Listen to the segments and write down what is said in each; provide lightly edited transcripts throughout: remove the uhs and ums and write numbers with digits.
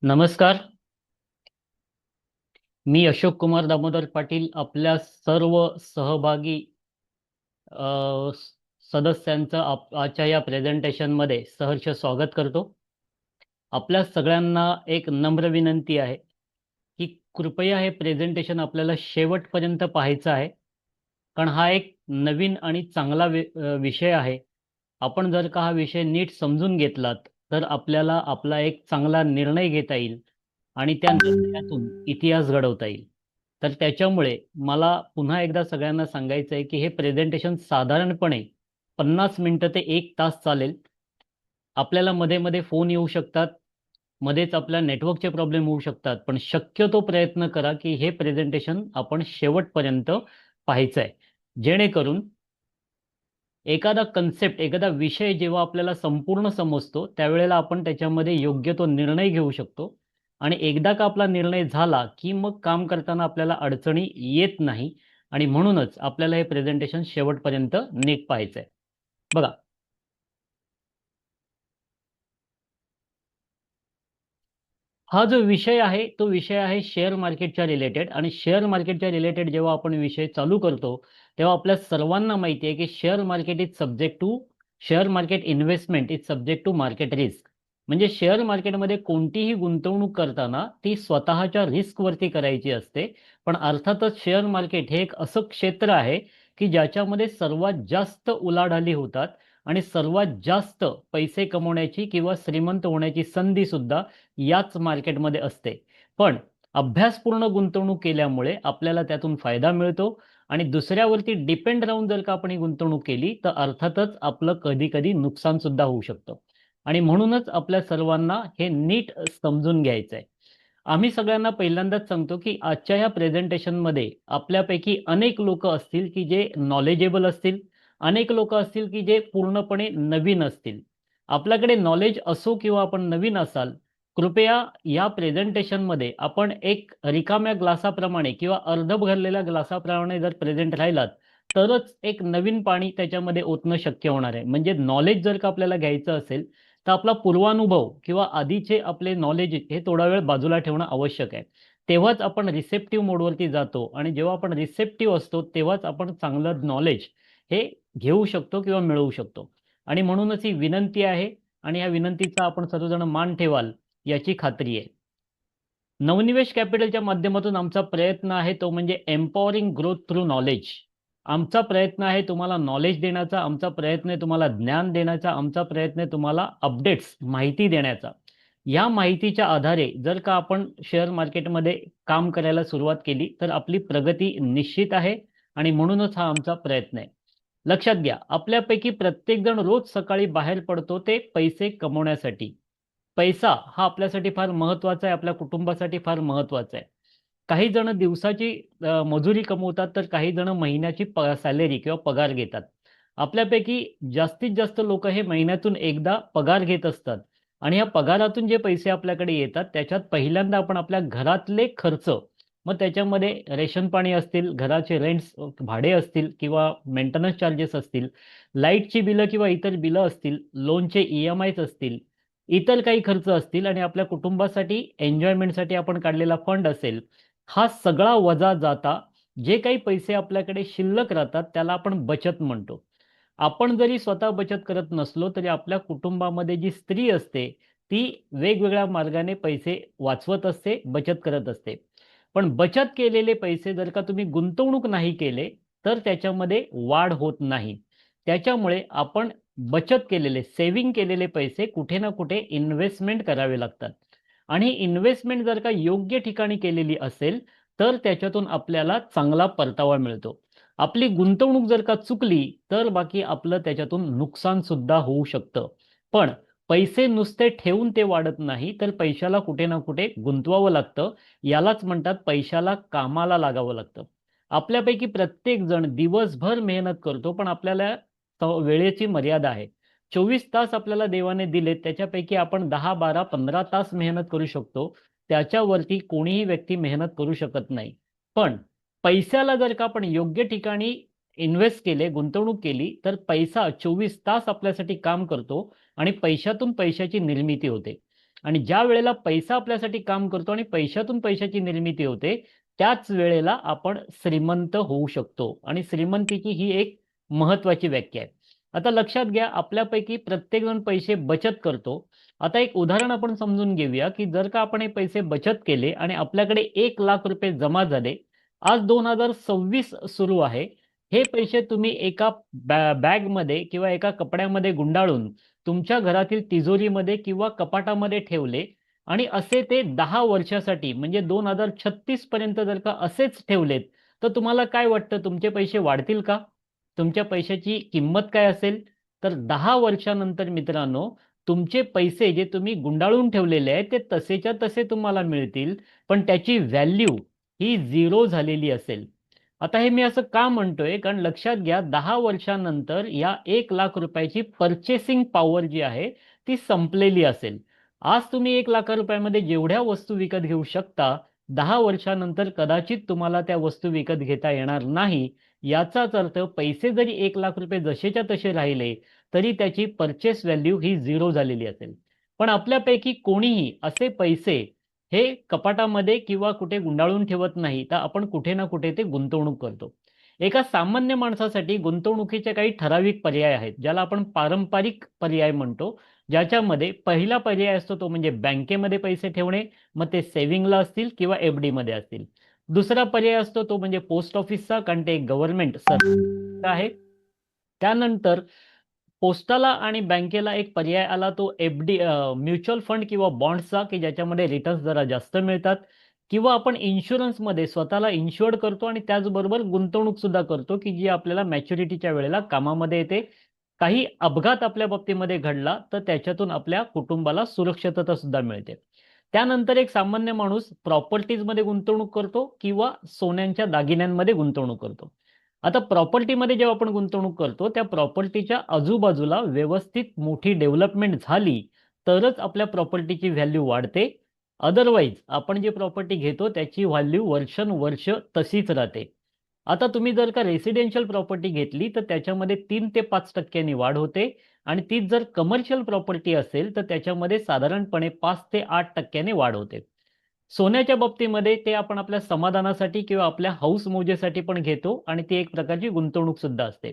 नमस्कार. मी अशोक कुमार दामोदर पाटील आपल्या सर्व सहभागी अ, स- सदस्यांचं आजच्या या प्रेझेंटेशनमध्ये सहर्ष स्वागत करतो. आपल्या सगळ्यांना एक नम्र विनंती आहे की कृपया हे प्रेझेंटेशन आपल्याला शेवटपर्यंत पाहायचं आहे, कारण हा एक नवीन आणि चांगला विषय आहे. आपण जर का हा विषय नीट समजून घेतलात तर आपल्याला आपला एक चांगला निर्णय घेता येईल आणि त्या निर्णयातून इतिहास घडवता येईल. तर त्याच्यामुळे मला पुन्हा एकदा सगळ्यांना सांगायचं आहे की हे प्रेझेंटेशन साधारणपणे 50 मिनिटं ते 1 तास चालेल. आपल्याला मध्ये मध्ये फोन येऊ शकतात, मध्येच आपल्या नेटवर्कचे प्रॉब्लेम होऊ शकतात, पण शक्यतो प्रयत्न करा की हे प्रेझेंटेशन आपण शेवटपर्यंत पाहायचं आहे, जेणेकरून एखादा कन्सेप्ट, एखादा विषय जेव्हा आपल्याला संपूर्ण समजतो त्यावेळेला आपण त्याच्यामध्ये योग्य तो निर्णय घेऊ शकतो. आणि एकदा का आपला निर्णय झाला की मग काम करताना आपल्याला अडचणी येत नाही. आणि म्हणूनच आपल्याला हे प्रेझेंटेशन शेवटपर्यंत नीट पाहायचं आहे. बघा, हा जो विषय आहे तो विषय आहे शेअर मार्केटच्या रिलेटेड. आणि शेअर मार्केटच्या रिलेटेड जेव्हा आपण विषय चालू करतो तेव्हा आपल्या सर्वांना माहिती आहे की share market investment is subject to market risk. म्हणजे शेअर मार्केटमध्ये कोणतीही गुंतवणूक करताना ती स्वतःच्या रिस्कवरती करायची असते. पण अर्थातच शेअर मार्केट हे एक असं क्षेत्र आहे की ज्याच्यामध्ये सर्वात जास्त उलाढाली होतात आणि सर्वात जास्त पैसे कमवण्याची किंवा श्रीमंत होण्याची संधी सुद्धा याच मार्केटमध्ये असते. पण अभ्यासपूर्ण गुंतवणूक केल्यामुळे आपल्याला त्यातून फायदा मिळतो. आणि दुसऱ्यावरती डिपेंड राहून जर का आपण ही गुंतवणूक केली तर अर्थातच आपलं कधी कधी नुकसान सुद्धा होऊ शकतं. आणि म्हणूनच आपल्या सर्वांना हे नीट समजून घ्यायचं आहे. आम्ही सगळ्यांना पहिल्यांदाच सांगतो की आजच्या ह्या प्रेझेंटेशनमध्ये आपल्यापैकी अनेक लोक असतील की जे नॉलेजेबल असतील, अनेक लोक असतील की जे पूर्णपणे नवीन असतील. आपल्याकडे नॉलेज असो किंवा आपण नवीन असाल, कृपया या प्रेझेंटेशनमध्ये आपण एक रिकाम्या ग्लासाप्रमाणे किंवा अर्ध भरलेल्या ग्लासाप्रमाणे जर प्रेझेंट राहिलात तरच एक नवीन पाणी त्याच्यामध्ये ओतणं शक्य होणार आहे. म्हणजे नॉलेज जर का आपल्याला घ्यायचं असेल तर आपला पूर्वानुभव किंवा आधीचे आपले नॉलेज हे थोडा वेळ बाजूला ठेवणं आवश्यक आहे. तेव्हाच आपण रिसेप्टिव्ह मोडवरती जातो आणि जेव्हा आपण रिसेप्टिव्ह असतो तेव्हाच आपण चांगलं नॉलेज हे घेऊ शकतो किंवा मिळवू शकतो. आणि म्हणूनच ही विनंती आहे आणि या विनंतीचा आपण सर्वजण मान ठेवाल याची खात्री आहे. नवनिवेश कॅपिटलच्या माध्यमातून आमचा प्रयत्न आहे तो म्हणजे एम्पॉवरिंग ग्रोथ थ्रू नॉलेज. आमचा प्रयत्न आहे तुम्हाला नॉलेज देण्याचा, आमचा प्रयत्न आहे तुम्हाला ज्ञान देण्याचा, आमचा प्रयत्न आहे तुम्हाला अपडेट्स, माहिती देण्याचा. या माहितीच्या आधारे जर का आपण शेअर मार्केटमध्ये काम करायला सुरुवात केली तर आपली प्रगती निश्चित आहे. आणि म्हणूनच हा आमचा प्रयत्न आहे. लक्षात घ्या, आपल्यापैकी प्रत्येक जण रोज सकाळी बाहेर पडतो ते पैसे कमवण्यासाठी. पैसा हा आपल्यासाठी फार महत्वाचा आहे, आपल्या कुटुंबासाठी फार महत्वाचा आहे. काही जण दिवसाची मजुरी कमवतात तर काही जण महिन्याची सॅलरी किंवा पगार घेतात. आपल्यापैकी जास्तीत जास्त लोक हे महिन्यातून एकदा पगार घेत असतात. आणि या पगारातून जे पैसे आपल्याकडे येतात त्याच्यात पहिल्यांदा आपण आपल्या घरातले खर्च, मग त्याच्यामध्ये रेशन पाणी असतील, घराचे रेंट्स भाडे असतील किंवा मेंटेनन्स चार्जेस असतील, लाईटची बिलं किंवा इतर बिलं असतील, लोनचे EMIs असतील, इतर काही खर्च असतील आणि आपल्या कुटुंबासाठी एन्जॉयमेंटसाठी आपण काढलेला फंड असेल, हा सगळा वजा जाता जे काही पैसे आपल्याकडे शिल्लक राहतात त्याला आपण बचत म्हणतो. आपण जरी स्वतः बचत करत नसलो तरी आपल्या कुटुंबामध्ये जी स्त्री असते ती वेगवेगळ्या मार्गाने पैसे वाचवत असते, बचत करत असते. पण बचत केलेले पैसे जर का तुम्ही गुंतवणूक नाही केले तर त्याच्यामध्ये वाढ होत नाही. त्याच्यामुळे आपण बचत केलेले, सेव्हिंग केलेले पैसे कुठे ना कुठे इन्व्हेस्टमेंट करावे लागतात. आणि इन्व्हेस्टमेंट जर का योग्य ठिकाणी केलेली असेल तर त्याच्यातून आपल्याला चांगला परतावा मिळतो. आपली गुंतवणूक जर का चुकली तर बाकी आपलं त्याच्यातून नुकसान सुद्धा होऊ शकतं. पण पैसे नुसते ठेवून ते वाढत नाही, तर पैशाला कुठे ना कुठे गुंतवावं लागतं. यालाच म्हणतात पैशाला कामाला लागावं लागतं. आपल्यापैकी प्रत्येक जण दिवसभर मेहनत करतो पण आपल्याला वेळेची मर्यादा आहे. 24 तास आपल्याला देवाने दिलेत त्याच्यापैकी आपण 10, 12, 15 तास मेहनत करू शकतो. त्याच्यावरती कोणीही व्यक्ती मेहनत करू शकत नाही. पण पैशाला जर का आपण योग्य ठिकाणी इन्व्हेस्ट केले, गुंतवणूक केली तर पैसा 24 तास आपल्यासाठी काम करतो आणि पैशातून पैशाची निर्मिती होते. आणि ज्या वेळेला पैसा आपल्यासाठी काम करतो आणि पैशातून पैशाची निर्मिती होते, त्याच वेळेला आपण श्रीमंत होऊ शकतो. आणि श्रीमंतीची ही एक महत्वाची व्याख्या आहे. आता लक्षात घ्या, आपल्यापैकी प्रत्येक जण पैसे बचत करतो. आता एक उदाहरण आपण समजून घेऊया, की जर का आपण हे पैसे बचत केले आणि आपल्याकडे 1 लाख रुपये जमा झाले, आज 2026 सुरू आहे. हे पैसे तुम्ही एका बॅगमध्ये किंवा एका कपड्यामध्ये गुंडाळून तुमच्या घरातील तिजोरीमध्ये किंवा कपाटामध्ये ठेवले आणि असे ते 10 वर्षासाठी म्हणजे 2036 पर्यंत जर का असेच ठेवलेत, तर तुम्हाला काय वाटतं, तुमचे पैसे वाढतील का? तुमच्या पैशाची किंमत काय असेल? तर 10 वर्षानंतर मित्रांनो, तुमचे पैसे जे तुम्ही गुंडाळून ठेवलेले आहेत ते तसेच्या तसे तुम्हाला मिळतील, पण त्याची व्हॅल्यू ही झिरो झालेली असेल. आता हे मी असं का म्हणतोय, कारण लक्षात घ्या, 10 वर्षानंतर या 1 लाख रुपयाची पर्चेसिंग पॉवर जी आहे ती संपलेली असेल. आज तुम्ही 1 लाख रुपयामध्ये जेवढ्या वस्तू विकत घेऊ शकता, 10 वर्षानंतर कदाचित तुम्हाला त्या वस्तू विकत घेता येणार नाही. याचाच अर्थ पैसे जरी 1 लाख रुपये जसेच्या तसे राहिले तरी त्याची परचेस व्हॅल्यू ही झिरो झालेली असेल. पण आपल्यापैकी कोणीही असे पैसे हे कपाटामध्ये किंवा कुठे गुंडाळून ठेवत नाही, तर आपण कुठे ना कुठे ते गुंतवणूक करतो. एका सामान्य माणसासाठी गुंतवणुकीचे काही ठराविक पर्याय आहेत, ज्याला आपण पारंपरिक पर्याय म्हणतो. ज्याच्यामध्ये पहिला पर्याय असतो तो म्हणजे बँकेमध्ये पैसे ठेवणे, मग ते सेव्हिंगला असतील किंवा एफडी मध्ये असतील. दुसरा पर्याय असतो तो म्हणजे पोस्ट ऑफिसचा, कारण ते गव्हर्नमेंट सर्व आहे. त्यानंतर पोस्टाला आणि बँकेला एक पर्याय आला तो एफडी, म्युच्युअल फंड किंवा बॉन्ड्सचा, की ज्याच्यामध्ये रिटर्न्स जरा जास्त मिळतात. किंवा आपण इन्शुरन्समध्ये स्वतःला इन्शुअर्ड करतो आणि त्याचबरोबर गुंतवणूक सुद्धा करतो, की जी आपल्याला मॅच्युरिटीच्या वेळेला कामामध्ये येते. काही अपघात आपल्या बाबतीमध्ये घडला तर त्याच्यातून आपल्या कुटुंबाला सुरक्षितता सुद्धा मिळते. त्यानंतर एक सामान्य माणूस प्रॉपर्टीजमध्ये गुंतवणूक करतो किंवा सोन्यांच्या दागिन्यांमध्ये गुंतवणूक करतो. आता प्रॉपर्टीमध्ये जेव्हा आपण गुंतवणूक करतो, त्या प्रॉपर्टीच्या आजूबाजूला व्यवस्थित मोठी डेव्हलपमेंट झाली तरच आपल्या प्रॉपर्टीची व्हॅल्यू वाढते. अदरवाईज आपण जी प्रॉपर्टी घेतो त्याची व्हॅल्यू वर्षानुवर्ष तशीच राहते. आता तुम्ही जर का रेसिडेन्शियल प्रॉपर्टी घेतली तर त्याच्यामध्ये 3 ते 5% वाढ होते आणि तीच जर कमर्शियल प्रॉपर्टी असेल तर त्याच्यामध्ये साधारणपणे 5 ते 8% वाढ होते. सोन्याच्या बाबतीमध्ये ते आपण आपल्या समाधानासाठी किंवा आपल्या हौस मौजेसाठी पण घेतो आणि ती एक प्रकारची गुंतवणूक सुद्धा असते.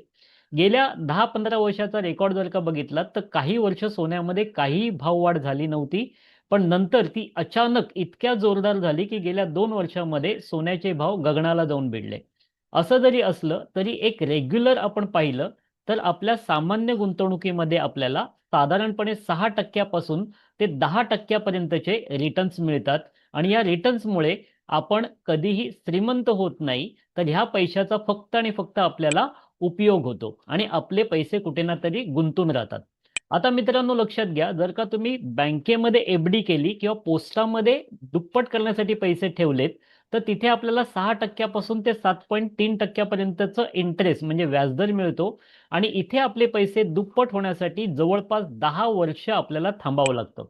गेल्या 10-15 वर्षाचा रेकॉर्ड जर का बघितला तर काही वर्ष सोन्यामध्ये काहीही भाववाढ झाली नव्हती. पण नंतर ती अचानक इतक्या जोरदार झाली की गेल्या 2 वर्षामध्ये सोन्याचे भाव गगनाला जाऊन भिडले. असं जरी असलं तरी एक रेग्युलर आपण पाहिलं तर आपल्या सामान्य गुंतवणुकीमध्ये आपल्याला साधारणपणे 6% ते 10% रिटर्न्स मिळतात. आणि या रिटर्न्समुळे आपण कधीही श्रीमंत होत नाही, तर ह्या पैशाचा फक्त आणि फक्त आपल्याला उपयोग होतो आणि आपले पैसे कुठे ना तरी गुंतून राहतात. आता मित्रांनो लक्षात घ्या, जर का तुम्ही बँकेमध्ये एफडी केली किंवा पोस्टामध्ये दुप्पट करण्यासाठी पैसे ठेवलेत, तर तिथे आपल्याला 6% ते 7.3% इंटरेस्ट म्हणजे व्याजदर मिळतो आणि इथे आपले पैसे दुप्पट होण्यासाठी जवळपास 10 वर्ष आपल्याला थांबावं लागतं.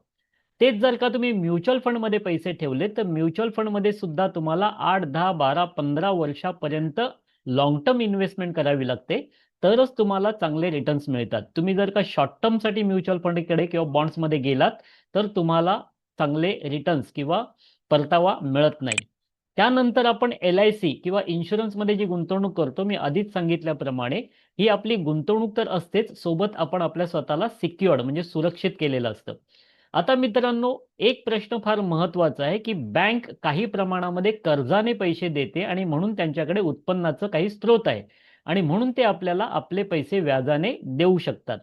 तेच जर का तुम्ही म्युच्युअल फंडमध्ये पैसे ठेवले तर म्युच्युअल फंडमध्ये सुद्धा तुम्हाला 8, 10, 12, 15 वर्षापर्यंत लॉंग टर्म इन्व्हेस्टमेंट करावी लागते, तरच तुम्हाला चांगले रिटर्न्स मिळतात. तुम्ही जर का शॉर्ट टर्मसाठी म्युच्युअल फंडकडे किंवा बॉन्ड्समध्ये गेलात तर तुम्हाला चांगले रिटर्न्स किंवा परतावा मिळत नाही. त्यानंतर आपण LIC किंवा इन्शुरन्समध्ये जी गुंतवणूक करतो, मी आधीच सांगितल्याप्रमाणे ही आपली गुंतवणूक तर असतेच, सोबत आपण आपल्या स्वतःला सिक्युअर्ड म्हणजे सुरक्षित केलेलं असतं. आता मित्रांनो, एक प्रश्न फार महत्वाचा आहे, की बँक काही प्रमाणामध्ये कर्जाने पैसे देते आणि म्हणून त्यांच्याकडे उत्पन्नाचं काही स्रोत आहे आणि म्हणून ते आपल्याला आपले पैसे व्याजाने देऊ शकतात.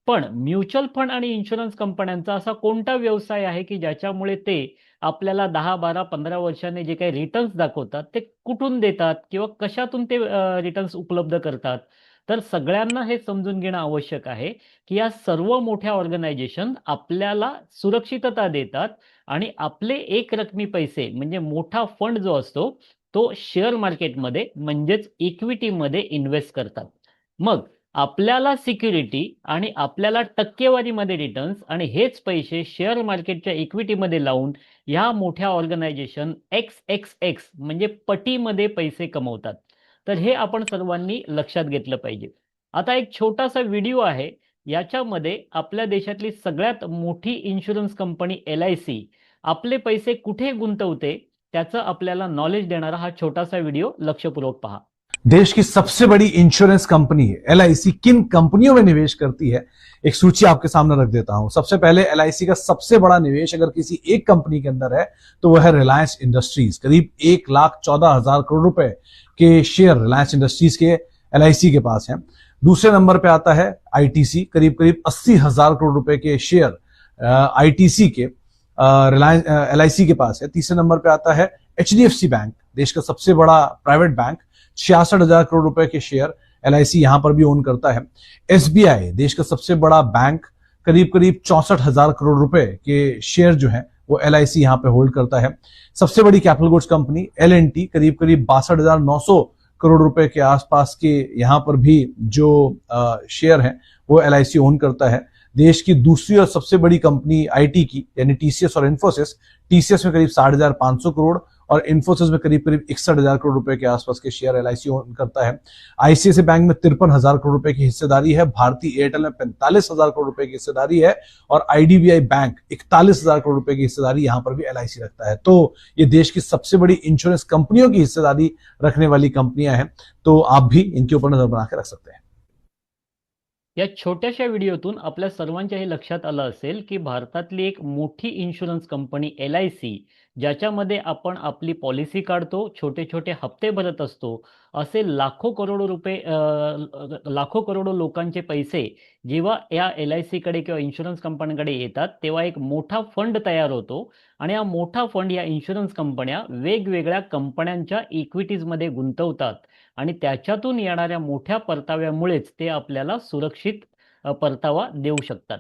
पण म्युच्युअल फंड आणि इन्शुरन्स कंपन्यांचा असा कोणता व्यवसाय आहे, की ज्याच्यामुळे ते आपल्याला 10, 12, 15 वर्षांनी जे काही रिटर्न्स दाखवतात ते कुठून देतात किंवा कशातून ते रिटर्न्स उपलब्ध करतात? तर सगळ्यांना हे समजून घेणं आवश्यक आहे, की या सर्व मोठ्या ऑर्गनायझेशन आपल्याला सुरक्षितता देतात आणि आपले एकरकमी पैसे म्हणजे मोठा फंड जो असतो तो शेअर मार्केटमध्ये म्हणजेच इक्विटीमध्ये इन्व्हेस्ट करतात. मग आपल्याला सिक्युरिटी आणि आपल्याला टक्केवारीमध्ये रिटर्न्स आणि हेच पैसे शेअर मार्केटच्या इक्विटीमध्ये लावून ह्या मोठ्या ऑर्गनायझेशन XXX म्हणजे पटीमध्ये पैसे कमवतात. तर हे आपण सर्वांनी लक्षात घेतलं पाहिजे. आता एक छोटासा व्हिडिओ आहे. याच्यामध्ये आपल्या देशातली सगळ्यात मोठी इन्शुरन्स कंपनी LIC आपले पैसे कुठे गुंतवते त्याचं आपल्याला नॉलेज देणारा हा छोटासा व्हिडिओ लक्षपूर्वक पहा। देश की सबसे बड़ी इंश्योरेंस कंपनी LIC किन कंपनियों में निवेश करती है, एक सूची आपके सामने रख देता हूं। सबसे पहले LIC का सबसे बड़ा निवेश अगर किसी एक कंपनी के अंदर है तो वह है रिलायंस इंडस्ट्रीज। करीब 1,14,000 करोड़ रुपए के शेयर रिलायंस इंडस्ट्रीज के LIC के पास है। दूसरे नंबर पे आता है ITC, करीब करीब 80,000 करोड़ रुपए के शेयर ITC के रिलायंस LIC के पास है। तीसरे नंबर पे आता है HDFC बैंक, देश का सबसे बड़ा प्राइवेट बैंक, 66,000 करोड़ रुपए के शेयर LIC यहां पर भी ओन करता है। SBI, देश का सबसे बड़ा बैंक, करीब करीब 64,000 करोड़ रुपए के शेयर जो है वो LIC यहां पे होल्ड करता है। सबसे बड़ी कैपिटल गुड्स कंपनी L&T, करीब करीब 62,900 करोड़ रुपए के आसपास के यहां पर भी जो शेयर है वो LIC ओन करता है। देश की दूसरी और सबसे बड़ी कंपनी IT की यानी TCS और इन्फोसिस, TCS में करीब 5,500 करोड़ और इन्फोसिस में करीब करीब 61,000 करोड़ रुपए के आसपास के शेयर LIC ओन करता है। ICICI बैंक में 53,000 करोड़ रुपए की हिस्सेदारी है। भारतीय एयरटेल में 45,000 करोड़ रुपए की हिस्सेदारी है और IDBI बैंक 41,000 करोड़ रुपए की हिस्सेदारी यहां पर भी LIC रखता है। तो ये देश की सबसे बड़ी इंश्योरेंस कंपनियों की हिस्सेदारी रखने वाली कंपनियां हैं, तो आप भी इनके ऊपर नजर बना के रख सकते हैं। या छोट्याशा व्हिडिओतून आपल्या सर्वांच्या हे लक्षात आलं असेल की भारतातली एक मोठी इन्शुरन्स कंपनी LIC, ज्याच्यामध्ये आपण आपली पॉलिसी काढतो, छोटे छोटे हप्ते भरत असतो, असे लाखो करोडो रुपये लाखो करोडो लोकांचे पैसे जेव्हा या LIC कडे किंवा इन्शुरन्स कंपन्यांकडे येतात तेव्हा एक मोठा फंड तयार होतो आणि हा मोठा फंड या इन्शुरन्स कंपन्या वेगवेगळ्या कंपन्यांच्या इक्विटीजमध्ये गुंतवतात आणि त्याच्यातून येणाऱ्या मोठ्या परताव्यामुळेच ते आपल्याला सुरक्षित परतावा देऊ शकतात।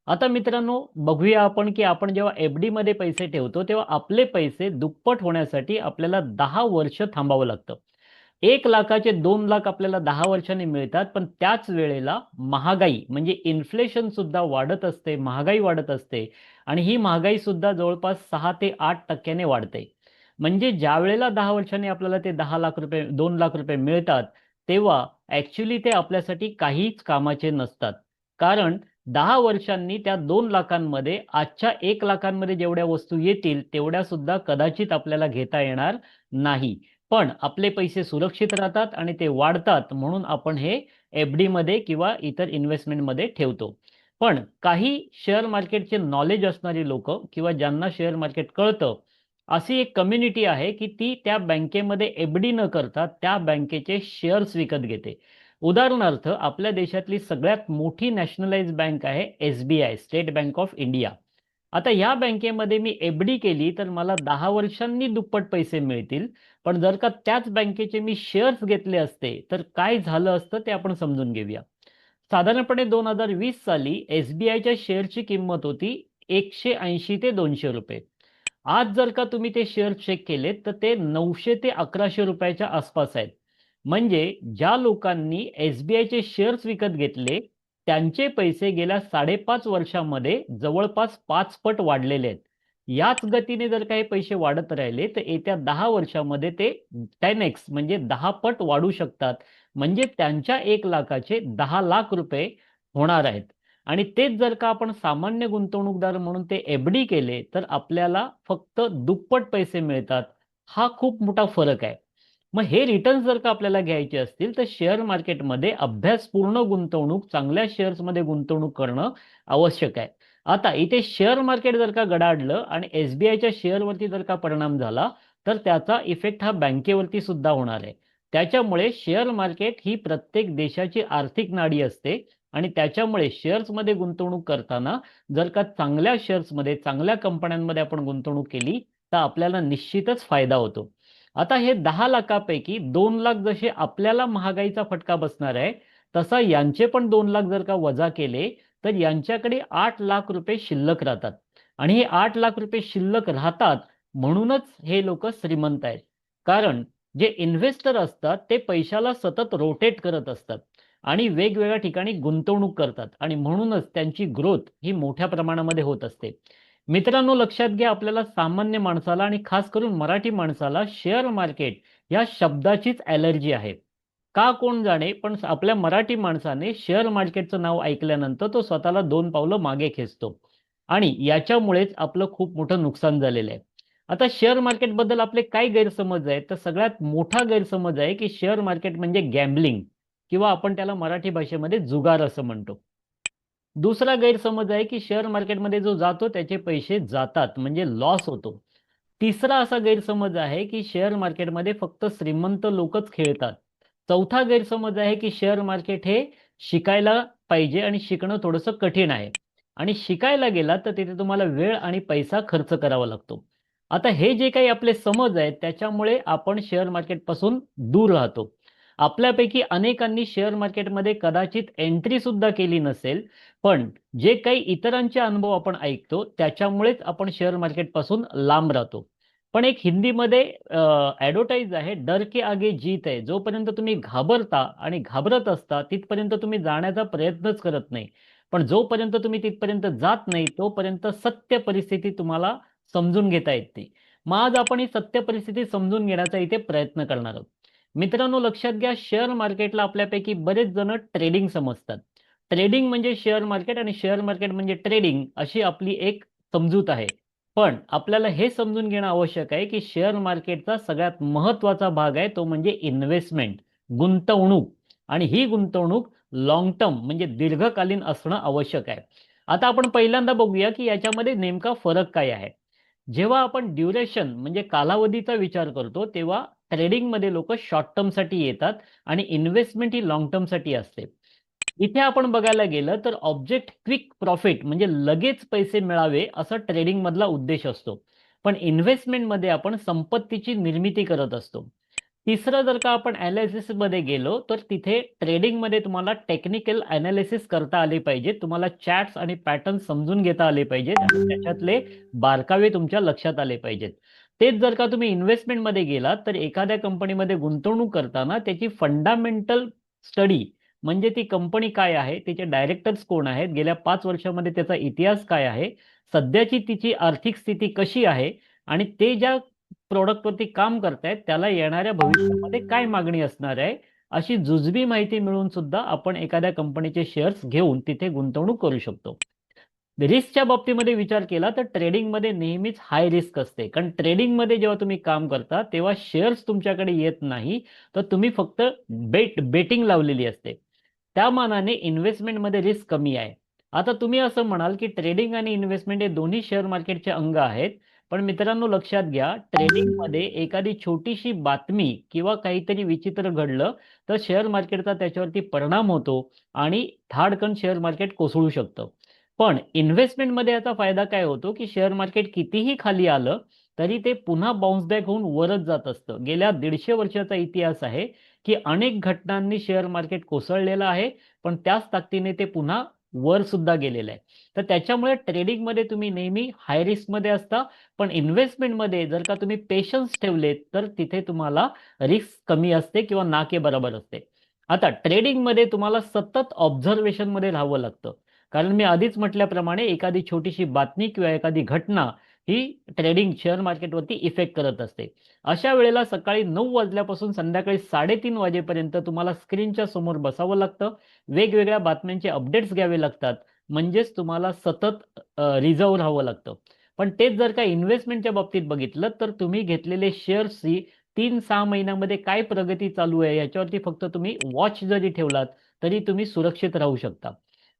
आता मित्रांनो बघूया आपण की आपण जेव्हा FD मध्ये पैसे ठेवतो तेव्हा आपले पैसे दुप्पट होण्यासाठी आपल्याला 10 वर्ष थांबावं लागतं। 1 लाखाचे 2 लाख आपल्याला 10 वर्षांनी मिळतात, पण त्याच वेळेला महागाई म्हणजे इन्फ्लेशन सुद्धा वाढत असते, महागाई वाढत असते आणि ही महागाई सुद्धा जवळपास 6 ते 8% वाढते। म्हणजे ज्यावेळेला 10 वर्षांनी आपल्याला ते 10 लाख रुपये 2 लाख रुपये मिळतात तेव्हा ॲक्चुअली ते आपल्यासाठी काहीच कामाचे नसतात। कारण 10 वर्षांनी त्या 2 लाखांमध्ये आजच्या 1 लाखांमध्ये जेवढ्या वस्तू येतील तेवढ्या सुद्धा कदाचित आपल्याला घेता येणार नाही। पण आपले पैसे सुरक्षित राहतात आणि ते वाढतात म्हणून आपण हे FD मध्ये किंवा इतर इन्व्हेस्टमेंटमध्ये ठेवतो। पण काही शेअर मार्केटचे नॉलेज असणारी लोकं किंवा ज्यांना शेअर मार्केट कळतं, अशी एक कम्युनिटी आहे की ती त्या बँकेमध्ये FD न करता त्या बँकेचे शेअर्स विकत घेते। उदाहरणार्थ आपल्या देशातली सगळ्यात मोठी नॅशनलाइज्ड बँक आहे SBI, state bank of India. आता या बँकेमध्ये मी FD केली तर मला 10 वर्षांनी दुप्पट पैसे मिळतील, पण जर का त्याच बँकेचे मी शेअर्स घेतले असते तर काय झालं असतं ते आपण समजून घेऊया। साधारणपणे 2020 साली SBIच्या शेअरची किंमत होती 180 ते 200 रुपये। आज जर का तुम्ही ते शेअर चेक केलेत तर ते 900 ते 1100 रुपयाच्या आसपास आहेत। म्हणजे ज्या लोकांनी SBIचे शेअर्स विकत घेतले त्यांचे पैसे गेल्या 5.5 वर्षामध्ये जवळपास 5 पट वाढलेले आहेत। याच गतीने जर काही पैसे वाढत राहिले तर येत्या 10 वर्षामध्ये ते 10x म्हणजे 10 पट वाढू शकतात। म्हणजे त्यांच्या 1 लाखाचे 10 लाख रुपये होणार आहेत आणि तेच जर का आपण सामान्य गुंतवणूकदार म्हणून ते FD केले तर आपल्याला फक्त दुप्पट पैसे मिळतात। हा खूप मोठा फरक आहे। मग हे रिटर्न्स जर का आपल्याला घ्यायचे असतील तर शेअर मार्केटमध्ये अभ्यासपूर्ण गुंतवणूक, चांगल्या शेअर्समध्ये गुंतवणूक करणं आवश्यक आहे। आता इथे शेअर मार्केट जर का गडाडलं आणि SBIच्या शेअरवरती जर का परिणाम झाला तर त्याचा इफेक्ट हा बँकेवरती सुद्धा होणार आहे। त्याच्यामुळे शेअर मार्केट ही प्रत्येक देशाची आर्थिक नाडी असते आणि त्याच्यामुळे शेअर्समध्ये गुंतवणूक करताना जर का चांगल्या शेअर्समध्ये, चांगल्या कंपन्यांमध्ये आपण गुंतवणूक केली तर आपल्याला निश्चितच फायदा होतो। आता हे 10 लाखापैकी 2 लाख जसे आपल्याला महागाईचा फटका बसणार आहे, तसा यांचे पण 2 लाख जर का वजा केले तर यांच्याकडे 8 लाख रुपये शिल्लक राहतात आणि हे 8 लाख रुपये शिल्लक राहतात म्हणूनच हे लोक श्रीमंत आहेत। कारण जे इन्व्हेस्टर असतात ते पैशाला सतत रोटेट करत असतात आणि वेगवेगळ्या ठिकाणी गुंतवणूक करतात आणि म्हणूनच त्यांची ग्रोथ ही मोठ्या प्रमाणामध्ये होत असते। मित्रांनो लक्षात घ्या, आपल्याला सामान्य माणसाला आणि खास करून मराठी माणसाला शेअर मार्केट या शब्दाचीच ॲलर्जी आहे। का कोण जाणे, पण आपल्या मराठी माणसाने शेअर मार्केटचं नाव ऐकल्यानंतर तो स्वतःला 2 पावलं मागे खेचतो आणि याच्यामुळेच आपलं खूप मोठं नुकसान झालेलं आहे. आता शेअर मार्केट बद्दल आपले काय गैरसमज आहेत, तर सगळ्यात मोठा गैरसमज आहे की शेअर मार्केट म्हणजे गॅम्बलिंग किंवा आपण त्याला मराठी भाषेमध्ये जुगार असं म्हणतो. दुसरा गैरसमज आहे की शेअर मार्केटमध्ये जो जातो त्याचे पैसे जातात म्हणजे लॉस होतो. तिसरा असा गैरसमज आहे की शेअर मार्केटमध्ये फक्त श्रीमंत लोकच खेळतात. चौथा गैरसमज आहे की शेअर मार्केट हे शिकायला पाहिजे आणि शिकणं थोडंसं कठीण आहे आणि शिकायला गेला तर तिथे तुम्हाला वेळ आणि पैसा खर्च करावा लागतो. आता हे जे काही आपले समज आहेत त्याच्यामुळे आपण शेअर मार्केटपासून दूर राहतो. आपल्यापैकी अनेकांनी शेअर मार्केटमध्ये कदाचित एंट्री सुद्धा केली नसेल, पण जे काही इतरांचे अनुभव आपण ऐकतो त्याच्यामुळेच आपण शेअर मार्केटपासून लांब राहतो. पण एक हिंदीमध्ये ॲडव्हर्टाईज आहे, डर के आगे जीत आहे. जोपर्यंत तुम्ही घाबरता आणि घाबरत असता तिथपर्यंत तुम्ही जाण्याचा प्रयत्नच करत नाही. पण जोपर्यंत तुम्ही तिथपर्यंत जात नाही तोपर्यंत सत्य परिस्थिती तुम्हाला समजून घेता येत नाही. मग आज आपण ही सत्य परिस्थिती समजून घेण्याचा इथे प्रयत्न करणार आहोत. मित्रांनो, लक्षात घ्या, शेअर मार्केटला आपल्यापैकी बरेच जण ट्रेडिंग समजतात. ट्रेडिंग म्हणजे शेअर मार्केट आणि शेअर मार्केट म्हणजे ट्रेडिंग अशी आपली एक समजूत आहे. पण आपल्याला हे समजून घेणं आवश्यक आहे की शेअर मार्केटचा सगळ्यात महत्त्वाचा भाग आहे तो म्हणजे इन्व्हेस्टमेंट, गुंतवणूक. आणि ही गुंतवणूक लॉंग टर्म म्हणजे दीर्घकालीन असणं आवश्यक आहे. आता आपण पहिल्यांदा बघूया की याच्यामध्ये नेमका फरक काय आहे. जेव्हा आपण ड्युरेशन म्हणजे कालावधीचा विचार करतो तेव्हा ट्रेडिंगमध्ये लोक शॉर्ट टर्मसाठी येतात आणि इन्व्हेस्टमेंट ही लॉंग टर्मसाठी असते. इथे आपण बघायला गेलं तर ऑब्जेक्ट क्विक प्रॉफिट म्हणजे लगेच पैसे मिळावे असा ट्रेडिंग मधला उद्देश असतो. पण इन्व्हेस्टमेंटमध्ये आपण संपत्तीची निर्मिती करत असतो. तिसरं जर का आपण अनालिसिस मध्ये गेलो तर तिथे ट्रेडिंगमध्ये तुम्हाला टेक्निकल अनालिसिस करता आले पाहिजे, तुम्हाला चार्ट्स आणि पॅटर्न समजून घेता आले पाहिजेत आणि त्याच्यातले बारकावे तुमच्या लक्षात आले पाहिजेत. तेच जर का तुम्ही इन्व्हेस्टमेंटमध्ये गेलात तर एखाद्या कंपनीमध्ये गुंतवणूक करताना त्याची फंडामेंटल स्टडी म्हणजे ती कंपनी काय आहे, तिचे डायरेक्टर्स कोण आहेत, गेल्या 5 वर्षामध्ये त्याचा इतिहास काय आहे, सध्याची तिची आर्थिक स्थिती कशी आहे आणि ते ज्या प्रोडक्टवरती काम करतायत त्याला येणाऱ्या भविष्यामध्ये काय मागणी असणार आहे, अशी जुजबी माहिती मिळून सुद्धा आपण एखाद्या कंपनीचे शेअर्स घेऊन तिथे गुंतवणूक करू शकतो. रिस्कच्या बाबतीमध्ये विचार केला तर ट्रेडिंगमध्ये नेहमीच हाय रिस्क असते, कारण ट्रेडिंगमध्ये जेव्हा तुम्ही काम करता तेव्हा शेअर्स तुमच्याकडे येत नाही, तर तुम्ही फक्त बेटिंग लावलेली असते. त्या मानाने इन्व्हेस्टमेंटमध्ये रिस्क कमी आहे. आता तुम्ही असं म्हणाल की ट्रेडिंग आणि इन्व्हेस्टमेंट हे दोन्ही शेअर मार्केटचे अंग आहेत. पण मित्रांनो, लक्षात घ्या, ट्रेडिंगमध्ये एखादी छोटीशी बातमी किंवा काहीतरी विचित्र घडलं तर शेअर मार्केटचा त्याच्यावरती परिणाम होतो आणि धाडकन शेअर मार्केट कोसळू शकतं. पण इन्व्हेस्टमेंटमध्ये याचा फायदा काय होतो की शेअर मार्केट कितीही खाली आलं तरी ते पुन्हा बाउन्स बॅक होऊन वरच जात असतं. गेल्या 150 वर्षाचा इतिहास आहे की अनेक घटनांनी शेअर मार्केट कोसळलेलं आहे, पण त्याच ताकदीने ते पुन्हा वर सुद्धा गेलेलं आहे. तर त्याच्यामुळे ट्रेडिंगमध्ये तुम्ही नेहमी हाय रिस्कमध्ये असता, पण इन्व्हेस्टमेंटमध्ये जर का तुम्ही पेशन्स ठेवले तर तिथे तुम्हाला रिस्क कमी असते किंवा ना के बरोबर असते. आता ट्रेडिंगमध्ये तुम्हाला सतत ऑब्झर्वेशनमध्ये राहावं लागतं, कारण मी आधीच म्हटल्याप्रमाणे एखादी छोटीशी बातमी किंवा एखादी घटना ही ट्रेडिंग शेअर मार्केटवरती इफेक्ट करत असते. अशा वेळेला सकाळी 9 वाजल्यापासून संध्याकाळी 3:30 वाजेपर्यंत तुम्हाला स्क्रीनच्या समोर बसावं लागतं, वेगवेगळ्या बातम्यांचे अपडेट्स घ्यावे लागतात, म्हणजेच तुम्हाला सतत रिझर्व राहावं लागतं. पण तेच जर का इन्व्हेस्टमेंटच्या बाबतीत बघितलं तर तुम्ही घेतलेले शेअर्सची 3-6 महिन्यामध्ये काय प्रगती चालू आहे याच्यावरती फक्त तुम्ही वॉच जरी ठेवलात तरी तुम्ही सुरक्षित राहू शकता.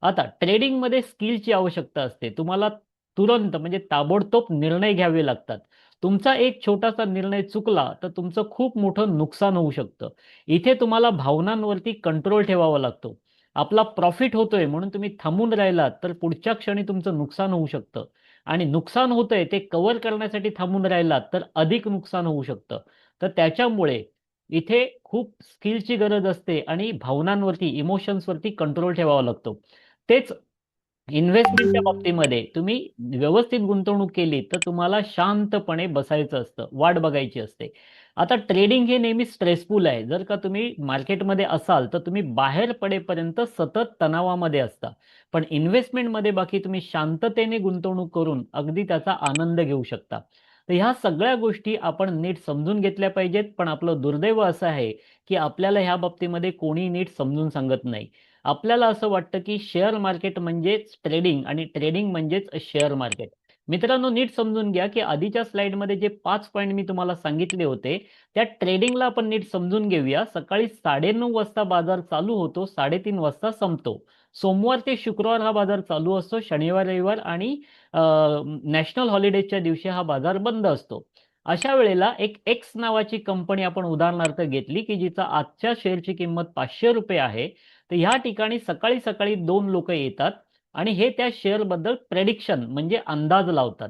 आता ट्रेडिंगमध्ये स्किलची आवश्यकता असते. तुम्हाला तुरंत म्हणजे ताबडतोब निर्णय घ्यावे लागतात. तुमचा एक छोटासा निर्णय चुकला तर तुमचं खूप मोठं नुकसान होऊ शकतं. इथे तुम्हाला भावनांवरती कंट्रोल ठेवावा लागतो. आपला प्रॉफिट होतोय म्हणून तुम्ही थांबून राहिलात तर पुढच्या क्षणी तुमचं नुकसान होऊ शकतं आणि नुकसान होतंय ते कव्हर करण्यासाठी थांबून राहिलात तर अधिक नुकसान होऊ शकतं. तर त्याच्यामुळे इथे खूप स्किलची गरज असते आणि भावनांवरती, इमोशन्सवरती कंट्रोल ठेवावा लागतो. तेच इन्व्हेस्टमेंटच्या बाबतीमध्ये तुम्ही व्यवस्थित गुंतवणूक केली तर तुम्हाला शांतपणे बसायचं असतं, वाट बघायची असते. आता ट्रेडिंग हे नेहमी स्ट्रेसफुल आहे. जर का तुम्ही मार्केटमध्ये असाल तर तुम्ही बाहेर पडेपर्यंत सतत तणावामध्ये असता. पण इन्व्हेस्टमेंटमध्ये बाकी तुम्ही शांततेने गुंतवणूक करून अगदी त्याचा आनंद घेऊ शकता. तर ह्या सगळ्या गोष्टी आपण नीट समजून घेतल्या पाहिजेत. पण आपलं दुर्दैव असं आहे की आपल्याला ह्या बाबतीमध्ये कोणी नीट समजून सांगत नाही. आपल्याला असं वाटतं की शेअर मार्केट म्हणजेच ट्रेडिंग आणि ट्रेडिंग म्हणजेच शेअर मार्केट. मित्रांनो, नीट समजून घ्या की आधीच्या स्लाइडमध्ये जे 5 पॉईंट मी तुम्हाला सांगितले होते, त्या ट्रेडिंगला आपण नीट समजून घेऊया. सकाळी 9:30 वाजता बाजार चालू होतो, 3:30 वाजता संपतो. सोमवार ते शुक्रवार हा बाजार चालू असतो, शनिवार रविवार आणि नॅशनल हॉलिडेजच्या दिवशी हा बाजार बंद असतो. अशा वेळेला एक एक्स नावाची कंपनी आपण उदाहरणार्थ घेतली की जिचा आजच्या शेअरची किंमत ₹500 आहे. तर ह्या ठिकाणी सकाळी सकाळी 2 लोक येतात आणि हे त्या शेअर बद्दल प्रेडिक्शन म्हणजे अंदाज लावतात.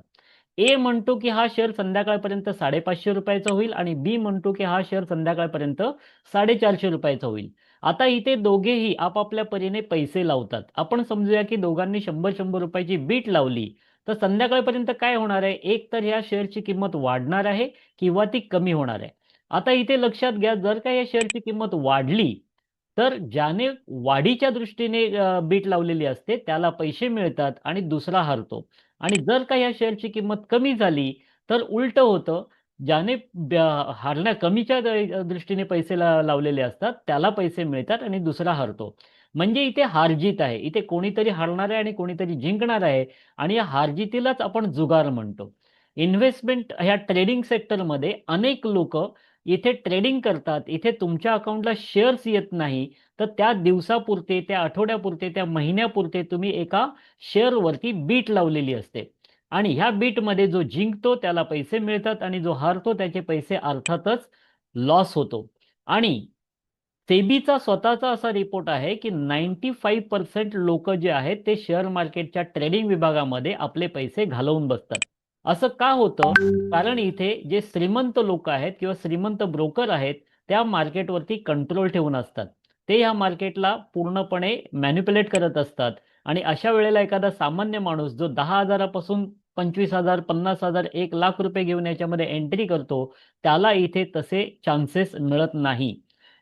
ए म्हणतो की हा शेअर संध्याकाळपर्यंत ₹550 होईल आणि बी म्हणतो की हा शेअर संध्याकाळपर्यंत ₹450 होईल. आता इथे दोघेही आपापल्या परीने पैसे लावतात. आपण समजूया की दोघांनी 100-100 रुपयाची बीट लावली, तर संध्याकाळपर्यंत काय होणार आहे, एक तर ह्या शेअरची किंमत वाढणार आहे किंवा ती कमी होणार आहे. आता इथे लक्षात घ्या, जर का या शेअरची किंमत वाढली तर ज्याने वाढीच्या दृष्टीने बीट लावलेली असते त्याला पैसे मिळतात आणि दुसरा हरतो. आणि जर का या शेअरची किंमत कमी झाली तर उलट होतं, ज्याने हारण्या कमीच्या दृष्टीने पैसे लावलेले असतात त्याला पैसे मिळतात आणि दुसरा हरतो. म्हणजे इथे हारजीत आहे, इथे कोणीतरी हारणार आहे आणि कोणीतरी जिंकणार आहे. आणि या हारजीतीलाच आपण जुगार म्हणतो. इन्व्हेस्टमेंट ह्या ट्रेडिंग सेक्टरमध्ये अनेक लोक इथे ट्रेडिंग करतात. इथे तुमच्या अकाउंटला शेअर्स येत नाही, तर त्या दिवसापुरते, त्या आठवड्यापुरते, त्या महिन्यापुरते तुम्ही एका शेअरवरती बीट लावलेली असते. आणि ह्या बीटमध्ये जो जिंकतो त्याला पैसे मिळतात आणि जो हारतो त्याचे पैसे अर्थातच लॉस होतो. आणि सेबीचा स्वतःचा असा रिपोर्ट आहे की 95% लोक जे आहेत ते शेअर मार्केटच्या ट्रेडिंग विभागामध्ये आपले पैसे घालवून बसतात. असं का होतं? कारण इथे जे श्रीमंत लोक आहेत किंवा श्रीमंत ब्रोकर आहेत, त्या मार्केटवरती कंट्रोल ठेवून असतात. ते ह्या मार्केटला पूर्णपणे मॅन्युप्युलेट करत असतात. आणि अशा वेळेला एखादा सामान्य माणूस जो 10,000पासून 25,000, 50,000, 1,00,000 रुपये घेऊन याच्यामध्ये एंट्री करतो, त्याला इथे तसे चान्सेस मिळत नाही.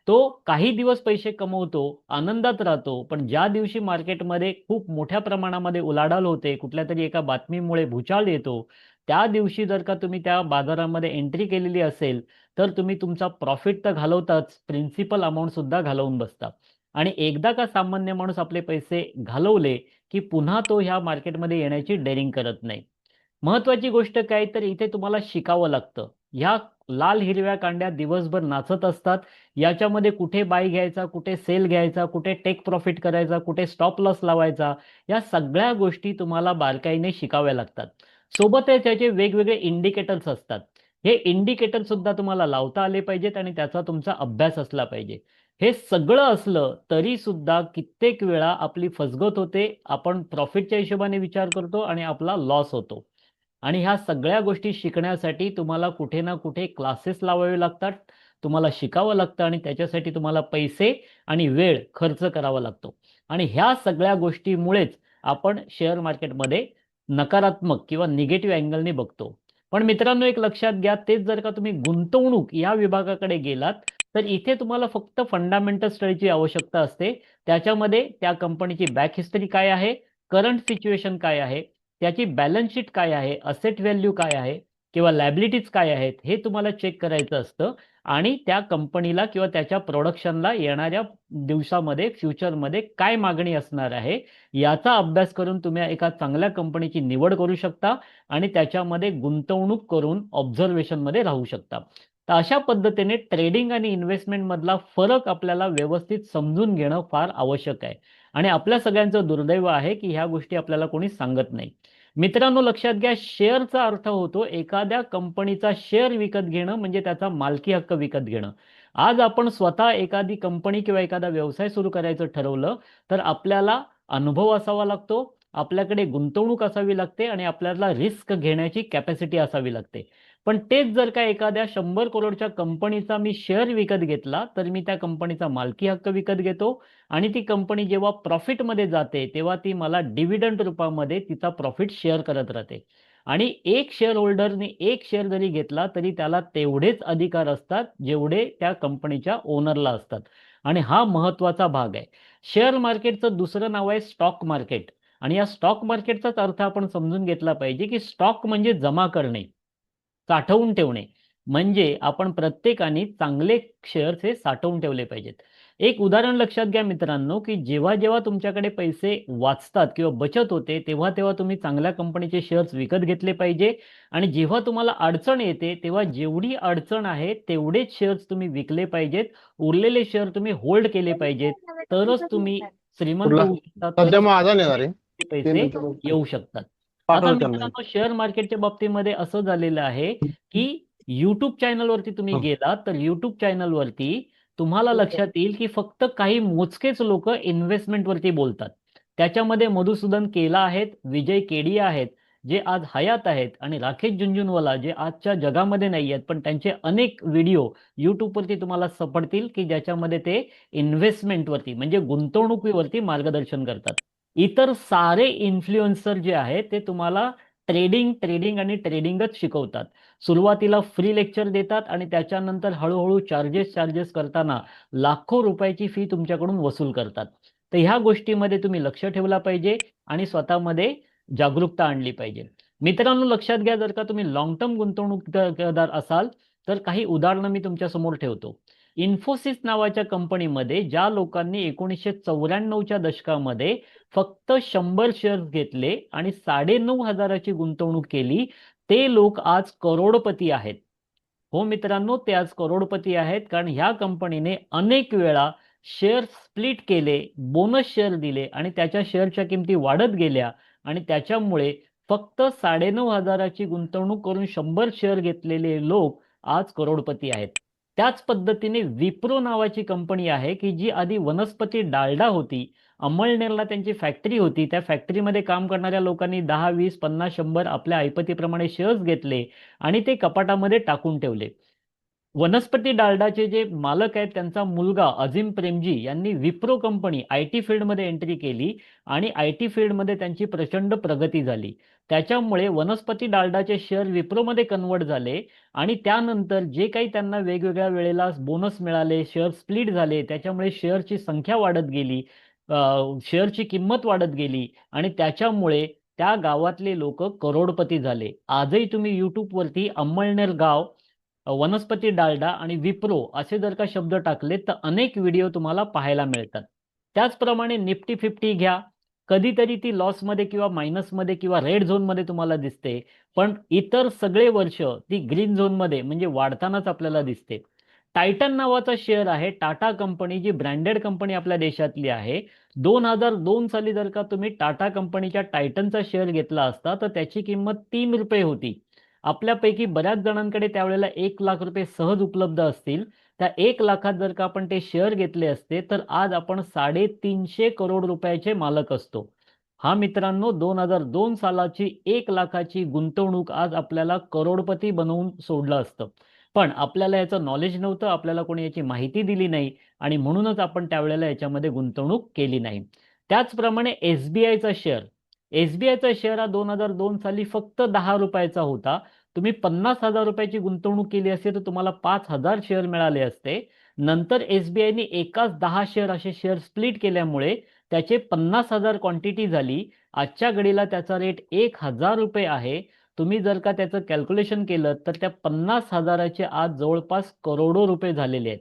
तो काही दिवस पैसे कमवतो, आनंदात राहतो, पण ज्या दिवशी मार्केटमध्ये खूप मोठ्या प्रमाणामध्ये उलाढाल होते, कुठल्या तरी एका बातमीमुळे भूचाल येतो, त्या दिवशी जर का तुम्ही त्या बाजारामध्ये एंट्री केलेली असेल, तर तुम्ही तुमचा प्रॉफिट तर घालवताच, प्रिन्सिपल अमाऊंट सुद्धा घालवून बसता. आणि एकदा का सामान्य माणूस आपले पैसे घालवले की पुन्हा तो ह्या मार्केटमध्ये येण्याची डेअरिंग करत नाही. महत्वाची गोष्ट काय, तर इथे तुम्हाला शिकावं लागतं. ह्या लाल हिरव्या कांड्या दिवसभर नाचत असतात. याच्यामध्ये कुठे बाय घ्यायचा, कुठे सेल घ्यायचा, कुठे टेक प्रॉफिट करायचा, कुठे स्टॉप लॉस लावायचा, या सगळ्या गोष्टी तुम्हाला बारकाईने शिकाव्या लागतात. सोबतच याचे वेगवेगळे इंडिकेटर्स असतात. हे इंडिकेटर सुद्धा तुम्हाला लावता आले पाहिजेत आणि त्याचा तुमचा अभ्यास असला पाहिजे. हे सगळं असलं तरी सुद्धा कित्येक वेळा आपली फसगत होते, आपण प्रॉफिटच्या हिशोबाने विचार करतो आणि आपला लॉस होतो. आणि ह्या सगळ्या गोष्टी शिकण्यासाठी तुम्हाला कुठे ना कुठे क्लासेस लावावे लागतात, तुम्हाला शिकावं लागतं आणि त्याच्यासाठी तुम्हाला पैसे आणि वेळ खर्च करावा लागतो. आणि ह्या सगळ्या गोष्टीमुळेच आपण शेअर मार्केटमध्ये नकारात्मक किंवा निगेटिव्ह अँगलने बघतो. पण मित्रांनो, एक लक्षात घ्या, तेच जर का तुम्ही गुंतवणूक या विभागाकडे गेलात तर इथे तुम्हाला फक्त फंडामेंटल स्टडीची आवश्यकता असते. त्याच्यामध्ये त्या कंपनीची बॅक हिस्ट्री काय आहे, करंट सिच्युएशन काय आहे, त्याची बॅलन्स शीट काय आहे, असेट व्हॅल्यू काय आहे किंवा लायबिलिटीज काय आहेत, हे तुम्हाला चेक करायचं असतं. आणि त्या कंपनीला किंवा त्याच्या प्रोडक्शनला येणाऱ्या दिवसामध्ये, फ्युचरमध्ये काय मागणी असणार आहे, याचा अभ्यास करून तुम्ही एका चांगल्या कंपनीची निवड करू शकता आणि त्याच्यामध्ये गुंतवणूक करून ऑब्झर्वेशनमध्ये राहू शकता. तर अशा पद्धतीने ट्रेडिंग आणि इन्व्हेस्टमेंट मधला फरक आपल्याला व्यवस्थित समजून घेणं फार आवश्यक आहे. आणि आपल्या सगळ्यांचं दुर्दैव आहे की ह्या गोष्टी आपल्याला कोणी सांगत नाही. मित्रांनो, लक्षात घ्या, शेअरचा अर्थ होतो एखाद्या कंपनीचा शेअर विकत घेणं, म्हणजे त्याचा मालकी हक्क विकत घेणं. आज आपण स्वतः एखादी कंपनी किंवा एखादा व्यवसाय सुरू करायचं ठरवलं तर आपल्याला अनुभव असावा लागतो, आपल्याकडे गुंतवणूक असावी लागते आणि आपल्याला रिस्क घेण्याची कॅपॅसिटी असावी लागते. पण तेच जर का एखाद्या 100 करोडच्या कंपनीचा मी शेअर विकत घेतला तर मी त्या कंपनीचा मालकी हक्क विकत घेतो आणि ती कंपनी जेव्हा प्रॉफिटमध्ये जाते तेव्हा ती मला डिव्हिडंड रूपामध्ये तिचा प्रॉफिट शेअर करत राहते. आणि एक शेअर होल्डरने एक शेअर जरी घेतला तरी त्याला तेवढेच अधिकार असतात जेवढे त्या कंपनीच्या ओनरला असतात. आणि हा महत्वाचा भाग आहे. शेअर मार्केटचं दुसरं नाव आहे स्टॉक मार्केट. आणि या स्टॉक मार्केटचाच अर्थ आपण समजून घेतला पाहिजे की स्टॉक म्हणजे जमा करणे. साठवून ठेवणे म्हणजे आपण प्रत्येकाने चांगले शेअर्स हे साठवून ठेवले पाहिजेत. एक उदाहरण लक्षात घ्या मित्रांनो, की जेव्हा जेव्हा तुमच्याकडे पैसे वाचतात किंवा बचत होते तेव्हा तेव्हा तुम्ही चांगल्या कंपनीचे शेअर्स विकत घेतले पाहिजे आणि जेव्हा तुम्हाला अडचण येते तेव्हा जेवढी अडचण आहे तेवढेच शेअर्स तुम्ही विकले पाहिजेत. उरलेले शेअर तुम्ही होल्ड केले पाहिजेत. तरच तुम्ही श्रीमंत कुठला होऊ शकता, सध्या तरच मग आजान येणार आहे ते ते पैसे नंतर बघतो. येऊ शकतात. आता पाठवलं त्यांना मित्रांनो, शेअर मार्केटच्या बाबतीमध्ये असं झालेलं आहे की युट्यूब चॅनलवरती तुम्ही हो. गेलात तर युट्यूब चॅनलवरती तुम्हाला लक्षात येईल की फक्त काही मोजकेच लोक इन्व्हेस्टमेंटवरती बोलतात. त्याच्यामध्ये मधुसूदन केला आहेत, विजय केडिया आहेत जे आज हयात आहेत, आणि राकेश झुनझुनवाला जे आजच्या जगामध्ये नाही आहेत, पण त्यांचे अनेक व्हिडिओ युट्यूबवरती तुम्हाला सापडतील की ज्याच्यामध्ये ते इन्व्हेस्टमेंटवरती म्हणजे गुंतवणुकीवरती मार्गदर्शन करतात. इतर सारे इन्फ्लुएन्सर जे आहेत ते तुम्हाला ट्रेडिंग ट्रेडिंग आणि ट्रेडिंगच शिकवतात. सुरुवातीला फ्री लेक्चर देतात आणि त्याच्यानंतर हळूहळू चार्जेस करताना लाखो रुपयाची फी तुमच्याकडून वसूल करतात. तर ह्या गोष्टीमध्ये तुम्ही लक्ष ठेवला पाहिजे आणि स्वतःमध्ये जागरूकता आणली पाहिजे. मित्रांनो, लक्षात घ्या, जर का तुम्ही लॉंग टर्म गुंतवणूकदार असाल तर काही उदाहरणं मी तुमच्या समोर ठेवतो. इन्फोसिस नावाच्या कंपनीमध्ये ज्या लोकांनी 1994च्या दशकामध्ये फक्त 100 शेअर्स घेतले आणि 9,500ची गुंतवणूक केली, ते लोक आज करोडपती आहेत. हो मित्रांनो, ते आज करोडपती आहेत, कारण ह्या कंपनीने अनेक वेळा शेअर स्प्लिट केले, बोनस शेअर दिले आणि त्याच्या शेअरच्या किमती वाढत गेल्या आणि त्याच्यामुळे फक्त 9,500ची गुंतवणूक करून 100 शेअर घेतलेले लोक आज करोडपती आहेत. त्याच पद्धतीने विप्रो नावाची कंपनी आहे की जी आधी वनस्पती डालडा होती. अमळनेरला त्यांची फॅक्टरी होती. त्या फॅक्टरीमध्ये काम करणाऱ्या लोकांनी 10, 20, 50, 100 आपल्या ऐपतीप्रमाणे शेअर्स घेतले आणि ते कपाटामध्ये टाकून ठेवले. वनस्पती डालडाचे जे मालक आहेत त्यांचा मुलगा अझीम प्रेमजी यांनी विप्रो कंपनी IT फील्डमध्ये एंट्री केली आणि IT फील्डमध्ये त्यांची प्रचंड प्रगती झाली. त्याच्यामुळे वनस्पती डालडाचे शेअर विप्रोमध्ये कन्वर्ट झाले आणि त्यानंतर जे काही त्यांना वेगवेगळ्या वेळेला बोनस मिळाले, शेअर स्प्लिट झाले, त्याच्यामुळे शेअरची संख्या वाढत गेली, शेअरची किंमत वाढत गेली आणि त्याच्यामुळे त्या गावातले लोक करोडपती झाले. आजही तुम्ही युट्यूबवरती अंमळनेर गाव, वनस्पती डालडा आणि विप्रो असे जर का शब्द टाकले तर अनेक व्हिडिओ तुम्हाला पाहायला मिळतात. त्याचप्रमाणे निफ्टी 50 घ्या, कधीतरी ती लॉसमध्ये किंवा मायनसमध्ये किंवा रेड झोनमध्ये तुम्हाला दिसते, पण इतर सगळे वर्ष ती ग्रीन झोनमध्ये म्हणजे वाढतानाच आपल्याला दिसते. टायटन नावाचा शेअर आहे, टाटा कंपनी, जी ब्रँडेड कंपनी आपल्या देशातली आहे. 2002 साली जर का तुम्ही टाटा कंपनीच्या टायटनचा शेअर घेतला असता तर त्याची किंमत 3 रुपये होती. आपल्यापैकी बऱ्याच जणांकडे त्यावेळेला 1 लाख रुपये सहज उपलब्ध असतील. त्या 1 लाखात जर का आपण ते शेअर घेतले असते तर आज आपण 350 करोड रुपयाचे मालक असतो. हा मित्रांनो, 2002 सालाची 1 लाखाची गुंतवणूक आज आपल्याला करोडपती बनवून सोडलं असतं. पण आपल्याला याचं नॉलेज नव्हतं, आपल्याला कोणी याची माहिती दिली नाही आणि म्हणूनच आपण त्यावेळेला याच्यामध्ये गुंतवणूक केली नाही. त्याचप्रमाणे SBIचा शेअर, SBIचा शेअर हा 2002 साली फक्त 10 रुपयाचा होता. तुम्ही 50,000 रुपयाची गुंतवणूक केली असते तर तुम्हाला 5,000 शेअर मिळाले असते. नंतर SBIने एकाच 10 शेअर असे शेअर स्प्लिट केल्यामुळे त्याचे 50,000 क्वांटिटी झाली. आजच्या घडीला त्याचा रेट 1,000 रुपये आहे. तुम्ही जर का त्याचं कॅल्क्युलेशन केलं तर त्या 50,000चे आज जवळपास करोडो रुपये झालेले आहेत.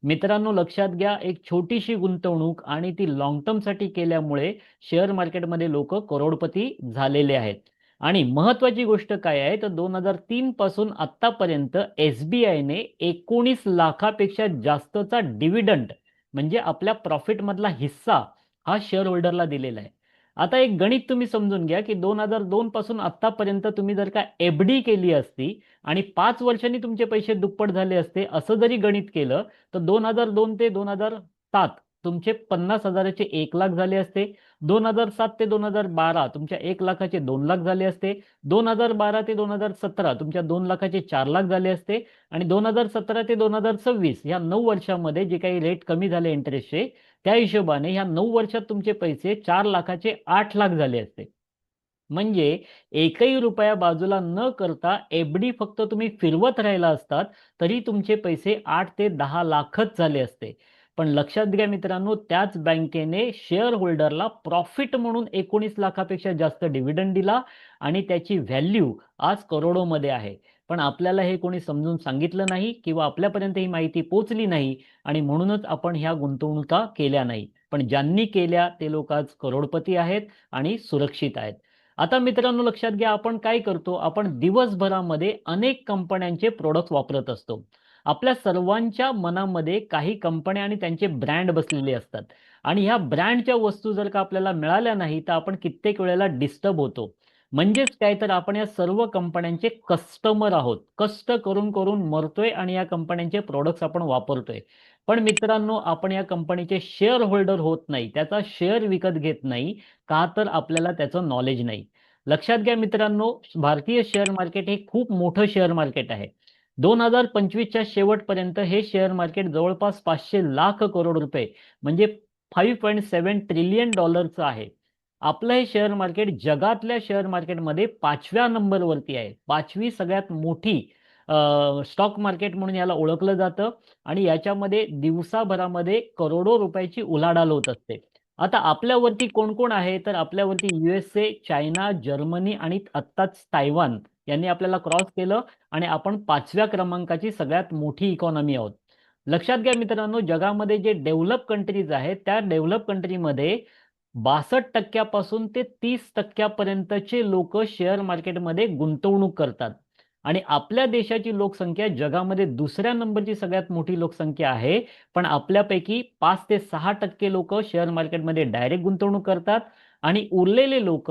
मित्रांनो, लक्षात घ्या, एक छोटीशी गुंतवणूक आणि ती लॉंग टर्मसाठी केल्यामुळे शेअर मार्केटमध्ये लोक करोडपती झालेले आहेत. आणि महत्वाची गोष्ट काय आहे तर 2003 पासून आतापर्यंत SBIने 19 लाखापेक्षा जास्तचा डिव्हिडंड म्हणजे आपल्या प्रॉफिट मधला हिस्सा हा शेअर होल्डरला दिलेला आहे. आता एक गणित तुम्ही समजून घ्या की 2002 पासून आतापर्यंत तुम्ही जर का FD केली असती आणि 5 वर्षांनी तुमचे पैसे दुप्पट झाले असते, असं जरी गणित केलं तर 2002 ते 2007 तुमचे 50,000चे 1 लाख झाले असते. 2007 ते 2012 तुमच्या 1 लाखाचे 2 लाख झाले असते. 2012 ते 2017 तुमच्या 2 लाखाचे 4 लाख झाले असते. आणि 2017 ते 2026 या 9 वर्षामध्ये जे काही रेट कमी झाले इंटरेस्टचे, त्या हिशोबाने ह्या 9 वर्षात तुमचे पैसे 4 लाखाचे 8 लाख झाले असते. म्हणजे एकही रुपया बाजूला न करता FD फक्त तुम्ही फिरवत राहिला असतात तरी तुमचे पैसे 8 ते 10 लाखच झाले असते. पण लक्षात घ्या मित्रांनो, त्याच बँकेने शेअर होल्डरला प्रॉफिट म्हणून 19 लाखापेक्षा जास्त डिव्हिडंड दिला आणि त्याची व्हॅल्यू आज करोडोमध्ये आहे. पण आपल्याला हे कोणी समजून सांगितलं नाही किंवा आपल्यापर्यंत ही माहिती पोहोचली नाही आणि म्हणूनच आपण ह्या गुंतवणुका केल्या नाही. पण ज्यांनी केल्या ते लोक आज करोडपती आहेत आणि सुरक्षित आहेत. आता मित्रांनो लक्षात घ्या, आपण काय करतो, आपण दिवसभरामध्ये अनेक कंपन्यांचे प्रोडक्ट वापरत असतो. आपल्या सर्वांच्या मनामध्ये काही कंपन्या आणि त्यांचे ब्रँड बसलेले असतात आणि ह्या ब्रँडच्या वस्तू जर का आपल्याला मिळाल्या नाही तर आपण कित्येक वेळेला डिस्टर्ब होतो. म्हणजेच काय, तर आपण या सर्व कंपन्यांचे कस्टमर आहोत, कष्ट करून करून मरतोय आणि या कंपन्यांचे प्रोडक्ट्स आपण वापरतोय. पण मित्रांनो, आपण या कंपनीचे शेअर होल्डर होत नाही, त्याचा शेअर विकत घेत नाही. का, तर आपल्याला त्याचं नॉलेज नाही. लक्षात घ्या मित्रांनो, भारतीय शेअर मार्केट हे खूप मोठं शेअर मार्केट आहे. 2025च्या शेवटपर्यंत हे शेअर मार्केट जवळपास 500 लाख करोड रुपये म्हणजे $5.7 ट्रिलियन आहे. आपलं हे शेअर मार्केट जगातल्या शेअर मार्केटमध्ये 5व्या नंबरवरती आहे. 5वी सगळ्यात मोठी स्टॉक मार्केट म्हणून याला ओळखलं जातं आणि याच्यामध्ये दिवसाभरामध्ये करोडो रुपयाची उलाढाल होत असते. आता आपल्यावरती कोण कोण आहे, तर आपल्यावरती USA, चायना, जर्मनी आणि आत्ताच तायवान यांनी आपल्याला क्रॉस केलं आणि आपण 5व्या क्रमांकाची सगळ्यात मोठी इकॉनॉमी आहोत. लक्षात घ्या मित्रांनो, जगामध्ये जे डेव्हलप कंट्रीज आहेत त्या डेव्हलप कंट्रीमध्ये 62% ते 30% लोक शेअर मार्केटमध्ये गुंतवणूक करतात आणि आपल्या देशाची लोकसंख्या जगामध्ये दुसऱ्या नंबरची सगळ्यात मोठी लोकसंख्या आहे. पण आपल्यापैकी 5 ते 6% लोक शेअर मार्केटमध्ये डायरेक्ट गुंतवणूक करतात आणि उरलेले लोक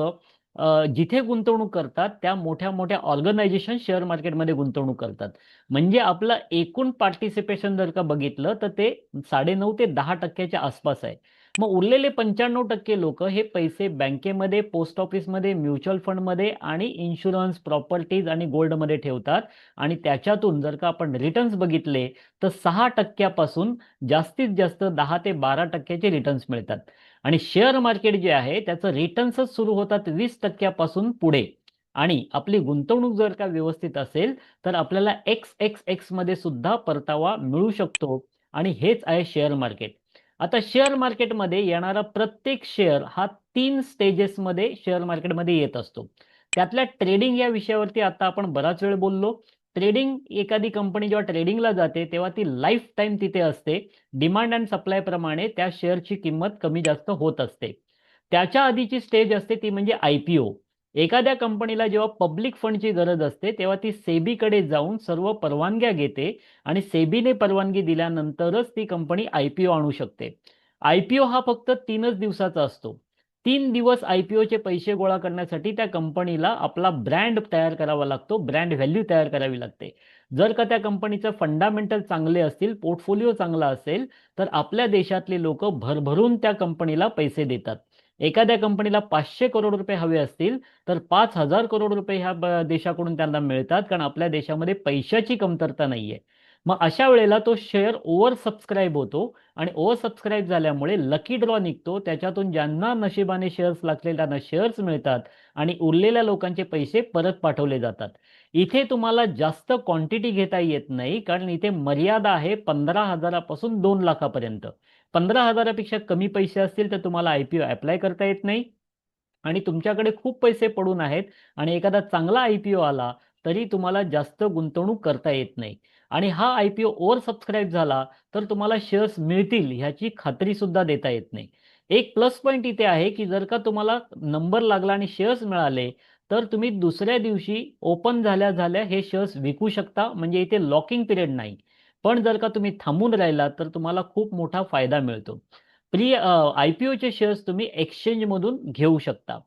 जिथे गुंतवणूक करतात त्या मोठ्या मोठ्या ऑर्गनायझेशन शेअर मार्केटमध्ये गुंतवणूक करतात. म्हणजे आपलं एकूण पार्टिसिपेशन जर का बघितलं तर ते 9.5 ते 10% आसपास आहे. मग उरलेले 95% लोक हे पैसे बँकेमध्ये, पोस्ट ऑफिसमध्ये, म्युच्युअल फंडमध्ये आणि इन्शुरन्स, प्रॉपर्टीज आणि गोल्डमध्ये ठेवतात आणि त्याच्यातून जर का आपण रिटर्न्स बघितले तर 6% जास्तीत जास्त 10 ते 12% रिटर्न्स मिळतात. आणि शेअर मार्केट जे आहे त्याचं रिटर्न्सच सुरू होतात 20% पुढे. आणि आपली गुंतवणूक जर का व्यवस्थित असेल तर आपल्याला XXX मध्ये सुद्धा परतावा मिळू शकतो आणि हेच आहे शेअर मार्केट. आता शेअर मार्केटमध्ये येणारा प्रत्येक शेअर हा 3 स्टेजेसमध्ये शेअर मार्केटमध्ये येत असतो. त्यातल्या ट्रेडिंग या विषयावरती आता आपण बराच वेळ बोललो. ट्रेडिंग, एखादी कंपनी जेव्हा ट्रेडिंगला जाते तेव्हा ती लाईफ टाईम तिथे असते. डिमांड अँड सप्लाय प्रमाणे त्या शेअरची किंमत कमी जास्त होत असते. त्याच्या आधीची स्टेज असते ती म्हणजे IPO. एखाद्या कंपनीला जेव्हा पब्लिक फंडची गरज असते तेव्हा ती सेबीकडे जाऊन सर्व परवानग्या घेते आणि सेबीने परवानगी दिल्यानंतरच ती कंपनी IPO आणू शकते. IPO हा फक्त 3च दिवसाचा असतो. 3 दिवस IPOचे पैसे गोळा करण्यासाठी त्या कंपनीला आपला ब्रँड तयार करावा लागतो, ब्रँड व्हॅल्यू तयार करावी लागते. जर का त्या कंपनीचं फंडामेंटल चांगले असतील, पोर्टफोलिओ चांगला असेल तर आपल्या देशातले लोक भरभरून त्या कंपनीला पैसे देतात. एखाद्या कंपनीला 500 करोड रुपये हवे असतील तर 5,000 करोड रुपये ह्या देशाकडून त्यांना मिळतात, कारण आपल्या देशामध्ये पैशाची कमतरता नाहीये. मग अशा वेळेला तो शेअर ओव्हर सबस्क्राईब होतो आणि ओव्हर सबस्क्राईब झाल्यामुळे लकी ड्रॉ निघतो, त्याच्यातून ज्यांना नशिबाने शेअर्स लागले त्यांना शेअर्स मिळतात आणि उरलेल्या लोकांचे पैसे परत पाठवले जातात. इथे तुम्हाला जास्त क्वांटिटी घेता येत नाही, कारण इथे मर्यादा आहे 15,000 पासून 2 लाखापर्यंत. 15,000पेक्षा कमी पैसे असतील तर तुम्हाला IPO अप्लाय करता येत नाही आणि तुमच्याकडे खूप पैसे पडून आहेत आणि एखादा चांगला IPO आला तरी तुम्हाला जास्त गुंतवणूक करता येत नाही. आणि हा IPO ओव्हर सबस्क्राईब झाला तर तुम्हाला शेअर्स मिळतील ह्याची खात्री सुद्धा देता येत नाही. एक प्लस पॉईंट इथे आहे की जर का तुम्हाला नंबर लागला आणि शेअर्स मिळाले तर तुम्ही दुसऱ्या दिवशी ओपन झाल्या झाल्या हे शेअर्स विकू शकता, म्हणजे इथे लॉकिंग पिरियड नाही. पण जर का तुम्ही थांबून राहिलात तर तुम्हाला खूप मोठा फायदा मिळतो. IPOचे शेअर्स तुम्ही एक्सचेंज मधून घेऊ शकता.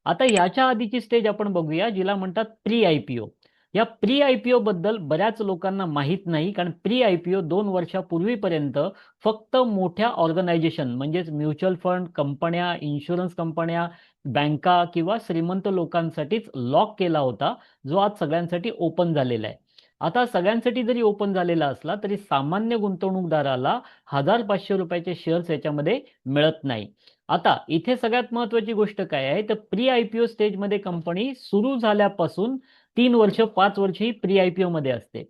आता याच्या आधीची स्टेज आपण बघूया जिला म्हणतात प्री IPO. या प्री IPO बद्दल बऱ्याच लोकांना माहीत नाही, कारण प्री IPO 2 वर्षापूर्वीपर्यंत फक्त मोठ्या ऑर्गनायझेशन म्हणजेच म्युच्युअल फंड कंपन्या, इन्शुरन्स कंपन्या, बँका किंवा श्रीमंत लोकांसाठीच लॉक केला होता, जो आज सगळ्यांसाठी ओपन झालेला आहे. आता सगळ्यांसाठी जरी ओपन झालेला असला तरी सामान्य गुंतवणूकदाराला 1,500 रुपयाचे शेअर्स याच्यामध्ये मिळत नाही. आता इथे सगळ्यात महत्वाची गोष्ट काय आहे, तर प्री IPO स्टेजमध्ये कंपनी सुरू झाल्यापासून 3 वर्ष 5 वर्ष ही प्री IPO मध्ये असते.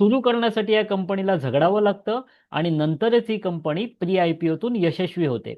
सुरू करण्यासाठी या कंपनीला झगडावं लागतं आणि नंतरच ही कंपनी प्री IPO तून यशस्वी होते.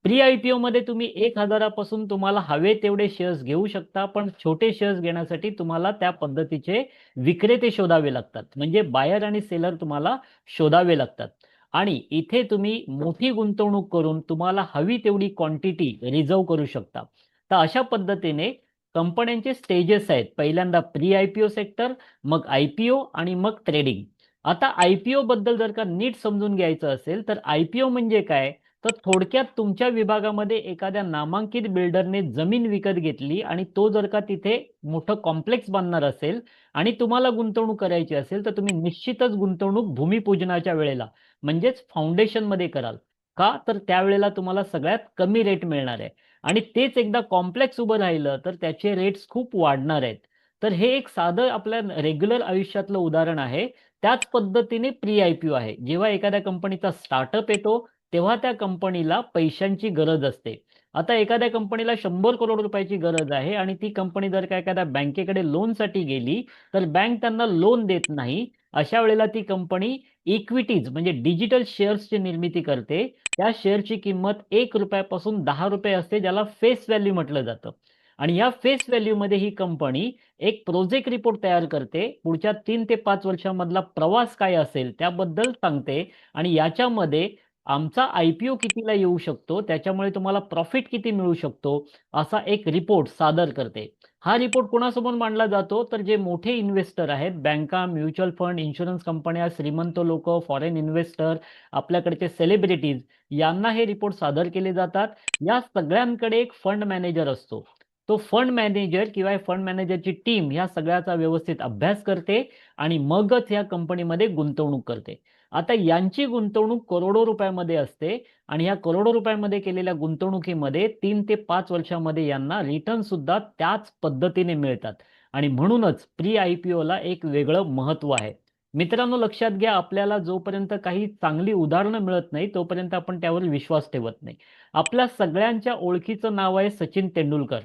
प्री आयपीओ मध्ये तुम्ही 1,000पासून तुम्हाला हवे तेवढे शेअर्स घेऊ शकता, पण छोटे शेअर्स घेण्यासाठी तुम्हाला त्या पद्धतीचे विक्रेते शोधावे लागतात, म्हणजे बायर आणि सेलर तुम्हाला शोधावे लागतात. आणि इथे तुम्ही मोठी गुंतवणूक करून तुम्हाला हवी तेवढी क्वांटिटी रिझर्व करू शकता. तर अशा पद्धतीने कंपन्यांचे स्टेजेस आहेत. पहिल्यांदा प्री आयपीओ सेक्टर, मग आयपीओ आणि मग ट्रेडिंग. आता आयपीओ बद्दल जर का नीट समजून घ्यायचं असेल तर आयपीओ म्हणजे काय, तर थोडक्यात तुमच्या विभागामध्ये एखाद्या नामांकित बिल्डरने जमीन विकत घेतली आणि तो जर का तिथे मोठं कॉम्प्लेक्स बांधणार असेल आणि तुम्हाला गुंतवणूक करायची असेल तर तुम्ही निश्चितच गुंतवणूक भूमिपूजनाच्या वेळेला म्हणजेच फाउंडेशन मध्ये कराल. का, तर त्यावेळेला तुम्हाला सगळ्यात कमी रेट मिळणार आहे आणि तेच एकदा कॉम्प्लेक्स उभं राहिलं तर त्याचे रेट्स खूप वाढणार आहेत. तर हे एक साधं आपल्या रेग्युलर आयुष्यातलं उदाहरण आहे. त्याच पद्धतीने प्री आयपीओ आहे. जेव्हा एखाद्या कंपनीचा स्टार्टअप येतो तेव्हा त्या कंपनीला पैशांची गरज असते. आता एखाद्या कंपनीला 100 करोड रुपयाची गरज आहे आणि ती कंपनी जर का एखाद्या बँकेकडे लोनसाठी गेली तर बँक त्यांना लोन देत नाही. अशा वेळेला ती कंपनी इक्विटीज म्हणजे डिजिटल शेअर्सची निर्मिती करते. त्या शेअरची किंमत 1 रुपयापासून 10 रुपये असते, ज्याला फेस व्हॅल्यू म्हटलं जातं. आणि या फेस व्हॅल्यू मध्ये ही कंपनी एक प्रोजेक्ट रिपोर्ट तयार करते, पुढच्या 3 ते 5 वर्षांमधला प्रवास काय असेल त्याबद्दल सांगते आणि याच्यामध्ये आमचा आयपीओ कितीला येऊ शकतो, त्याच्यामुळे तुम्हाला प्रॉफिट किती मिळू शकतो, असा एक रिपोर्ट सादर करते. हा रिपोर्ट कोणासमोर मांडला जातो, तर जे मोठे इन्व्हेस्टर आहेत, बँका, म्युच्युअल फंड, इन्शुरन्स कंपन्या, श्रीमंत लोक, फॉरेन इन्व्हेस्टर, आपल्याकडचे सेलिब्रिटीज, यांना हे रिपोर्ट सादर केले जातात. या सगळ्यांकडे एक फंड मॅनेजर असतो. तो फंड मॅनेजर किंवा फंड मॅनेजरची टीम ह्या सगळ्याचा व्यवस्थित अभ्यास करते आणि मगच या कंपनीमध्ये गुंतवणूक करते. आता यांची गुंतवणूक करोडो रुपयामध्ये असते आणि या करोडो रुपयामध्ये केलेल्या गुंतवणुकीमध्ये 3 ते 5 वर्षामध्ये यांना रिटर्न सुद्धा त्याच पद्धतीने मिळतात. आणि म्हणूनच प्री आयपीओ ला एक वेगळं महत्व आहे. मित्रांनो, लक्षात घ्या, आपल्याला जोपर्यंत काही चांगली उदाहरणं मिळत नाही तोपर्यंत आपण त्यावर विश्वास ठेवत नाही. आपल्या सगळ्यांच्या ओळखीचं नाव आहे सचिन तेंडुलकर.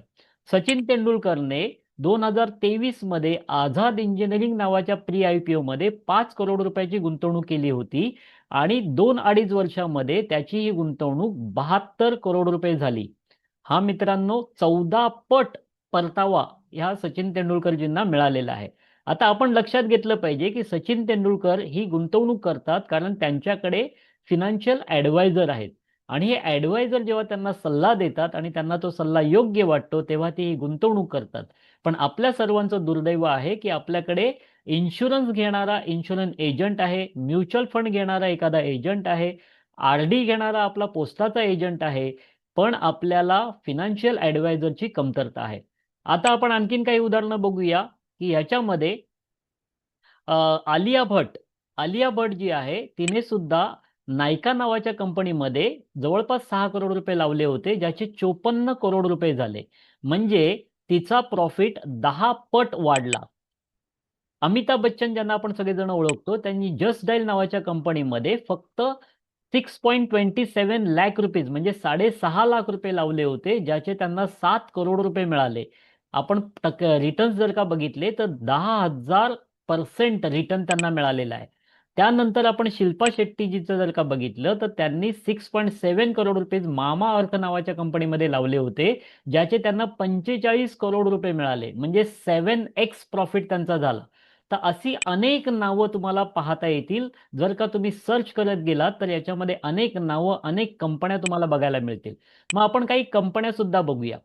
सचिन तेंडुलकरने 2023 मध्ये आझाद इंजिनिअरिंग नावाच्या प्री आयपीओ मध्ये 5 करोड रुपयाची गुंतवणूक केली होती आणि 2-2.5 वर्षामध्ये त्याची ही गुंतवणूक 72 करोड रुपये झाली. हा मित्रांनो 14 पट परतावा ह्या सचिन तेंडुलकरजींना मिळालेला आहे. आता आपण लक्षात घेतलं पाहिजे की सचिन तेंडुलकर ही गुंतवणूक करतात कारण त्यांच्याकडे फिनान्शियल ऍडवायझर आहेत आणि हे ऍडवायझर जेव्हा त्यांना सल्ला देतात आणि त्यांना तो सल्ला योग्य वाटतो तेव्हा ते ही गुंतवणूक करतात. पण आपल्या सर्वांचं दुर्दैव आहे की आपल्याकडे इन्शुरन्स घेणारा इन्शुरन्स एजंट आहे, म्युच्युअल फंड घेणारा एखादा एजंट आहे, आरडी घेणारा आपला पोस्टाचा एजंट आहे, पण आपल्याला फिनान्शियल ऍडवायझरची कमतरता आहे. आता आपण आणखीन काही उदाहरणं बघूया की ह्याच्यामध्ये आलिया भट्ट आलिया भट्ट जी आहे तिने सुद्धा नायका नावाच्या कंपनीमध्ये जवळपास 6 करोड रुपये लावले होते, ज्याचे 54 करोड रुपये झाले. म्हणजे तिचा प्रॉफिट 10 पट वाढला. अमिताभ बच्चन ज्यांना आपण सगळेजण ओळखतो त्यांनी जस्ट डायल नावाच्या कंपनीमध्ये फक्त 6.27 लाख रुपीज म्हणजे 6.5 लाख रुपये लावले होते, ज्याचे त्यांना 7 करोड रुपये मिळाले. आपण रिटर्न्स जर का बघितले तर 10,000% रिटर्न त्यांना मिळालेला आहे. त्यानंतर आपण शिल्पा शेट्टीजीचं जर का बघितलं तर त्यांनी 6.7 करोड रुपीज मामा अर्थ नावाच्या कंपनीमध्ये लावले होते, ज्याचे त्यांना 45 करोड रुपये मिळाले, म्हणजे 7x प्रॉफिट त्यांचा झाला. तर अशी अनेक नावं तुम्हाला पाहता येतील. जर का तुम्ही सर्च करत गेलात तर याच्यामध्ये अनेक नावं, अनेक कंपन्या तुम्हाला बघायला मिळतील. मग आपण काही कंपन्या सुद्धा बघूया.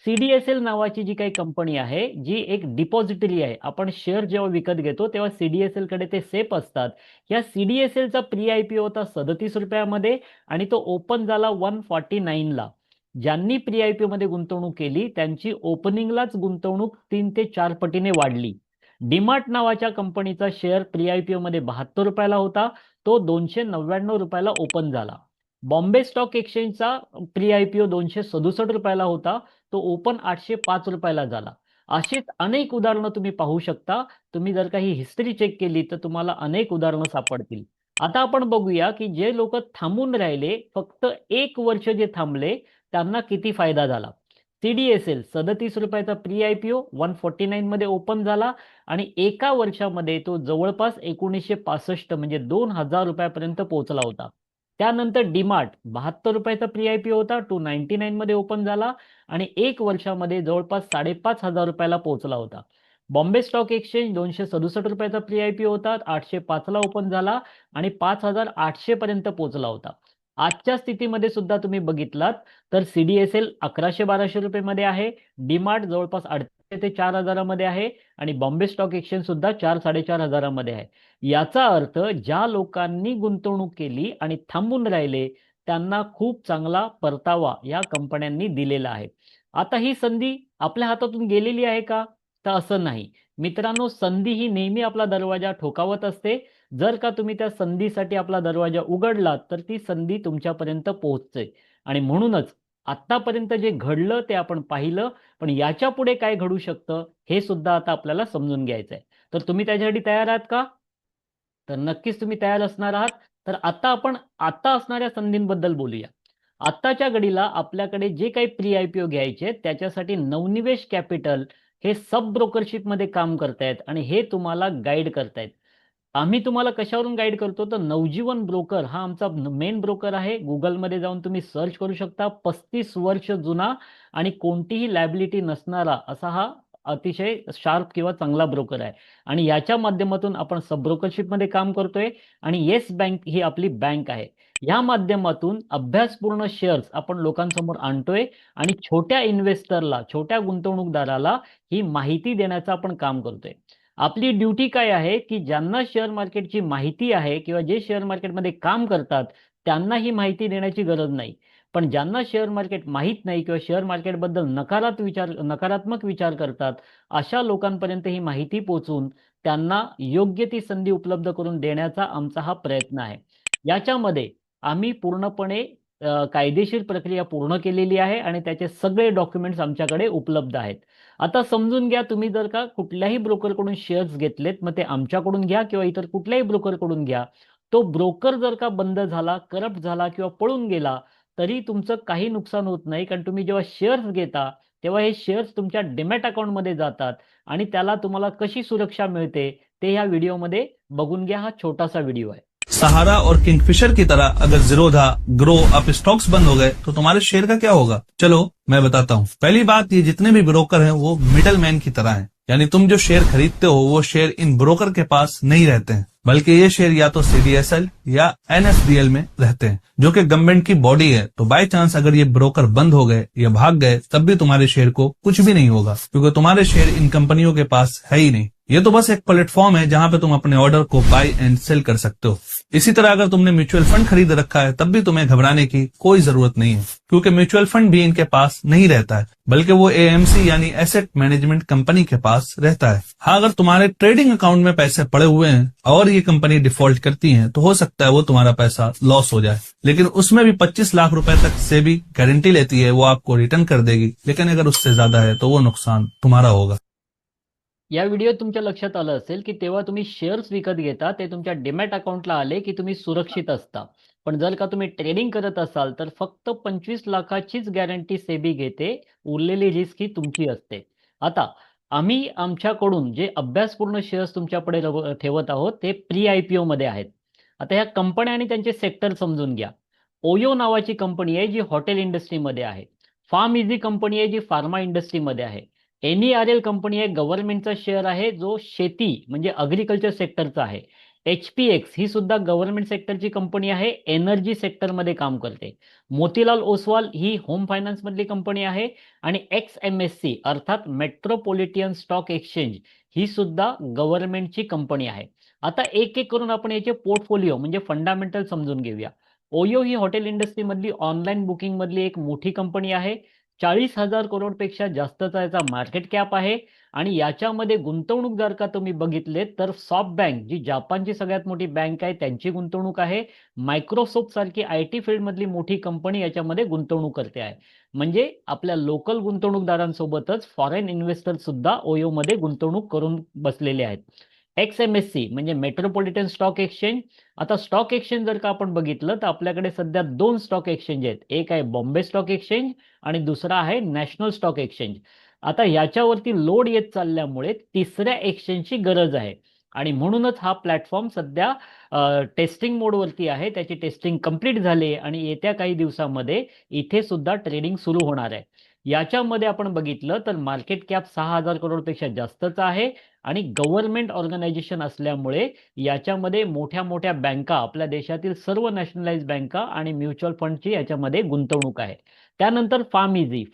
सीडीएसएल नावाची जी काही कंपनी आहे, जी एक डिपॉझिटरी आहे. आपण शेअर जेव्हा विकत घेतो तेव्हा सीडीएसएल कडे ते सेफ असतात. या सीडीएसएलचा प्री आयपीओ होता 37 रुपयामध्ये आणि तो ओपन झाला 149 ला. ज्यांनी प्री आयपीओ मध्ये गुंतवणूक केली त्यांची ओपनिंगलाच गुंतवणूक 3 ते 4 पटीने वाढली. डीमार्ट नावाच्या कंपनीचा शेअर प्री आयपीओ मध्ये 72 रुपयाला होता, तो 299 रुपयाला ओपन झाला. बॉम्बे स्टॉक एक्सचेंजचा प्री आयपीओ 267 रुपयाला होता, तो ओपन 805 रुपयाला झाला. अशीच अनेक उदाहरणं तुम्ही पाहू शकता. तुम्ही जर काही हिस्ट्री चेक केली तर तुम्हाला अनेक उदाहरणं सापडतील. आता आपण बघूया की जे लोक थांबून राहिले, फक्त 1 वर्ष जे थांबले, त्यांना किती फायदा झाला. सीडीएसएल 37 रुपयाचा प्री आयपीओ 149 मध्ये ओपन झाला आणि एका वर्षामध्ये तो जवळपास 1965 म्हणजे 2000 रुपयापर्यंत पोहोचला होता. त्यानंतर डीमार्ट 72 रुपयाचा प्री आयपीओ होता, 299 मध्ये ओपन झाला आणि 1 वर्षामध्ये जवळपास 5,500 रुपयाला पोहोचला होता. बॉम्बे स्टॉक एक्सचेंज 267 रुपयाचा प्री आयपीओ होता, 805 ला ओपन झाला आणि 5,800 पर्यंत पोहोचला होता. आजच्या स्थितीमध्ये सुद्धा तुम्ही बघितलात तर सीडीएसएल 1100-1200 रुपये मध्ये आहे, डीमार्ट जवळपास 800 ते 4,000 मध्ये आहे आणि बॉम्बे स्टॉक एक्सचेंज सुद्धा 4-4,500 मध्ये आहे. याचा अर्थ ज्या लोकांनी गुंतवणूक केली आणि थांबून राहिले त्यांना खूप चांगला परतावा या कंपन्यांनी दिलेला आहे. आता ही संधी आपल्या हातातून गेलेली आहे का? तर असं नाही मित्रांनो, संधी ही नेहमी आपला दरवाजा ठोकावत असते. जर का तुम्ही त्या संधीसाठी आपला दरवाजा उघडलात तर ती संधी तुमच्यापर्यंत पोहोचते. आणि म्हणूनच आतापर्यंत जे घडलं ते आपण पाहिलं, पण याच्या पुढे काय घडू शकतं हे सुद्धा आता आपल्याला समजून घ्यायचं आहे. तर तुम्ही त्याच्यासाठी तयार आहात का? तर नक्कीच तुम्ही तयार असणार आहात. तर आता आपण आता असणाऱ्या संधींबद्दल बोलूया. आत्ताच्या घडीला आपल्याकडे जे काही प्री आयपीओ घ्यायचे त्याच्यासाठी नवनिवेश कॅपिटल हे सब ब्रोकरशिपमध्ये काम करतायत आणि हे तुम्हाला गाईड करतायत. आम्ही तुम्हाला कशावरून गाईड करतो तर नवजीवन ब्रोकर हा आमचा मेन ब्रोकर आहे. गुगलमध्ये जाऊन तुम्ही सर्च करू शकता. 35 वर्ष जुना आणि कोणतीही लायबिलिटी नसणारा असा हा अतिशय शार्प किंवा चांगला ब्रोकर आहे आणि याच्या माध्यमातून आपण सब ब्रोकरशिपमध्ये काम करतोय आणि येस बँक ही आपली बँक आहे. या माध्यमातून अभ्यासपूर्ण शेअर्स आपण लोकांसमोर आणतोय आणि छोट्या इन्व्हेस्टरला, छोट्या गुंतवणूकदाराला ही माहिती देण्याचं आपण काम करतोय. आपली ड्युटी काय आहे की ज्यांना शेअर मार्केटची माहिती आहे किंवा जे शेअर मार्केटमध्ये काम करतात त्यांना ही माहिती देण्याची गरज नाही. पण ज्यांना शेअर मार्केट माहीत नाही किंवा शेअर मार्केटबद्दल नकारात्मक विचार करतात अशा लोकांपर्यंत ही माहिती पोहोचून त्यांना योग्य ती संधी उपलब्ध करून देण्याचा आमचा हा प्रयत्न आहे. याच्यामध्ये आम्ही पूर्णपणे कायदेशीर प्रक्रिया पूर्ण केलेली आहे आणि त्याचे सगळे डॉक्युमेंट्स आमच्याकडे उपलब्ध आहेत. आता समजून घ्या, तुम्ही जर का कुठल्याही ब्रोकरकडून शेअर्स घेतलेत, मग ते आमच्याकडून घ्या किंवा इतर कुठल्याही ब्रोकरकडून घ्या, तो ब्रोकर जर का बंद झाला, करप्ट झाला किंवा पळून गेला तरी तुमचं काही नुकसान होत नाही. कारण तुम्ही जेव्हा शेअर्स घेता तेव्हा हे शेअर्स तुमच्या डीमॅट अकाउंटमध्ये जातात आणि त्याला तुम्हाला कशी सुरक्षा मिळते ते ह्या व्हिडिओमध्ये बघून घ्या. हा छोटासा व्हिडिओ आहे. सहारा और किंगफिशर की तरह अगर जीरोधा, ग्रो अप स्टॉक्स बंद हो गए तो तुम्हारे शेयर का क्या होगा? चलो मैं बताता हूँ। पहली बात, ये जितने भी ब्रोकर हैं वो मिडल मैन की तरह हैं। यानी तुम जो शेयर खरीदते हो वो share in broker K pass नहीं रहते हैं, बल्कि ये शेयर या तो सीडीएसएल या एनएसडीएल में रहते हैं, जो कि गवर्नमेंट की बॉडी है। तो बाय चांस अगर ये ब्रोकर बंद हो गए या भाग गए तब भी तुम्हारे शेयर को कुछ भी नहीं होगा, क्योंकि तुम्हारे शेयर इन कंपनियों के पास है ही नहीं। ये तो बस एक प्लेटफॉर्म है जहां पे तुम अपने ऑर्डर को बाय एंड सेल कर सकते हो। इसी तरह अगर तुमने म्यूचुअल फंड खरीद रखा है तब भी तुम्हें घबराने की कोई जरूरत नहीं है, क्योंकि म्यूचुअल फंड भी इनके पास नहीं रहता है, बल्कि वो एएमसी यानी एसेट मैनेजमेंट कंपनी के पास रहता है। हाँ, अगर तुम्हारे ट्रेडिंग अकाउंट में पैसे पड़े हुए हैं और ये कंपनी डिफॉल्ट करती है तो हो सकता है वो तुम्हारा पैसा लॉस हो जाए, लेकिन उसमें भी 25 लाख रुपए तक से भी गारंटी लेती है, वो आपको रिटर्न कर देगी। लेकिन अगर उससे ज्यादा है तो वो नुकसान तुम्हारा होगा। या व्हिडिओत तुमच्या लक्षात आलं असेल की तेव्हा तुम्ही शेअर्स विकत घेता ते तुमच्या डीमॅट अकाउंटला आले की तुम्ही सुरक्षित असता. पण जर का तुम्ही ट्रेडिंग करत असाल तर फक्त 25 लाखाचीच गॅरंटी सेबी घेते, उरलेली रिस्क ही तुमची असते. आता आम्ही आमच्याकडून जे अभ्यासपूर्ण शेअर्स तुमच्याकडे ठेवत आहोत ते प्री आयपीओ मध्ये आहेत. आता ह्या कंपन्या आणि त्यांचे सेक्टर समजून घ्या. ओयो नावाची कंपनी आहे जी हॉटेल इंडस्ट्रीमध्ये आहे. फार्म इझी कंपनी आहे जी फार्मा इंडस्ट्रीमध्ये आहे. एनईआरएल कंपनी आहे, गव्हर्नमेंटचा शेअर आहे जो शेती म्हणजे अग्रिकल्चर सेक्टरचा आहे. एचपीएक्स ही सुद्धा गव्हर्नमेंट सेक्टरची कंपनी आहे, एनर्जी सेक्टरमध्ये काम करते. मोतीलाल ओसवाल ही होम फायनान्स मधली कंपनी आहे आणि XMSC अर्थात मेट्रोपॉलिटन स्टॉक एक्सचेंज ही सुद्धा गव्हर्नमेंटची कंपनी आहे. आता एक एक करून आपण याचे पोर्टफोलिओ म्हणजे फंडामेंटल समजून घेऊया. ओयो ही हॉटेल इंडस्ट्री मधली ऑनलाईन बुकिंग मधली एक मोठी कंपनी आहे. 40,000 करोडपेक्षा जास्तचा याचा मार्केट कॅप आहे आणि याच्यामध्ये गुंतवणूकदार का तुम्ही बघितले तर सॉफ्ट बँक जी जपानची सगळ्यात मोठी बँक आहे त्यांची गुंतवणूक आहे. मायक्रोसॉफ्ट सारखी IT फील्ड मधली मोठी कंपनी याच्यामध्ये गुंतवणूक करते आहे. म्हणजे आपल्या लोकल गुंतवणूकदारांसोबतच फॉरेन इन्व्हेस्टर सुद्धा ओयो मध्ये गुंतवणूक करून बसलेले आहेत. XMSC म्हणजे मेट्रोपॉलिटन स्टॉक एक्सचेंज. आता स्टॉक एक्सचेंज जर का आपण बघितलं तर आपल्याकडे सध्या 2 स्टॉक एक्सचेंज आहेत. एक आहे बॉम्बे स्टॉक एक्सचेंज आणि दुसरा आहे नॅशनल स्टॉक एक्सचेंज. आता याच्यावरती लोड येत चालल्यामुळे तिसऱ्या एक्सचेंजची गरज आहे. आणि म्हणूनच हा प्लॅटफॉर्म सध्या टेस्टिंग मोडवरती आहे. त्याची टेस्टिंग कंप्लीट झाली आणि येत्या काही दिवसामध्ये इथे सुद्धा ट्रेडिंग सुरू होणार आहे. याच्यामध्ये आपण बघितलं तर मार्केट कॅप 6,000 करोडपेक्षा जास्तच आहे आणि गव्हर्नमेंट ऑर्गनायझेशन असल्यामुळे याच्यामध्ये मोठ्या मोठ्या बँका, आपल्या देशातील सर्व नॅशनलाइज बँका आणि म्युच्युअल फंडची याच्यामध्ये गुंतवणूक आहे. त्यानंतर फार्म इझी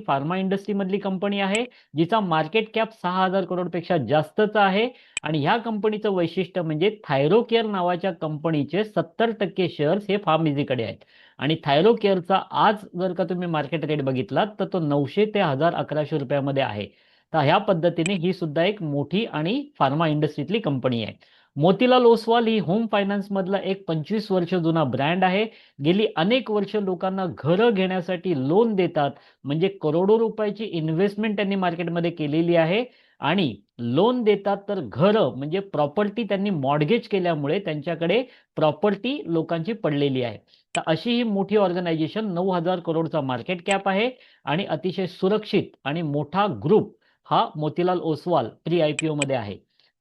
फार्मा इंडस्ट्रीमधली कंपनी आहे, जिचा मार्केट कॅप 6,000 करोडपेक्षा जास्तच आहे आणि ह्या कंपनीचं वैशिष्ट्य म्हणजे थायरोकेअर नावाच्या कंपनीचे 70% शेअर्स हे फार्म इझीकडे आहेत. आणि थायरोकेअरचा आज जर का तुम्ही मार्केट रेट बघितलात तर तो 900 ते 1,1100 रुपयामध्ये आहे. तर ह्या पद्धतीने ही सुद्धा एक मोठी आणि फार्मा इंडस्ट्रीतली कंपनी आहे. मोतीलाल ओसवाल ही होम फायनान्स मधला एक 25 वर्ष जुना ब्रँड आहे. गेली अनेक वर्ष लोकांना घरं घेण्यासाठी लोन देतात, म्हणजे करोडो रुपयाची इन्व्हेस्टमेंट त्यांनी मार्केटमध्ये केलेली आहे आणि लोन देतात तर घरं म्हणजे प्रॉपर्टी त्यांनी मॉर्गेज केल्यामुळे त्यांच्याकडे प्रॉपर्टी लोकांची पडलेली आहे. तर अशी ही मोठी ऑर्गनायझेशन 9,000 करोडचा मार्केट कॅप आहे आणि अतिशय सुरक्षित आणि मोठा ग्रुप हा मोतीलाल ओसवाल प्री आयपीओ मध्ये आहे.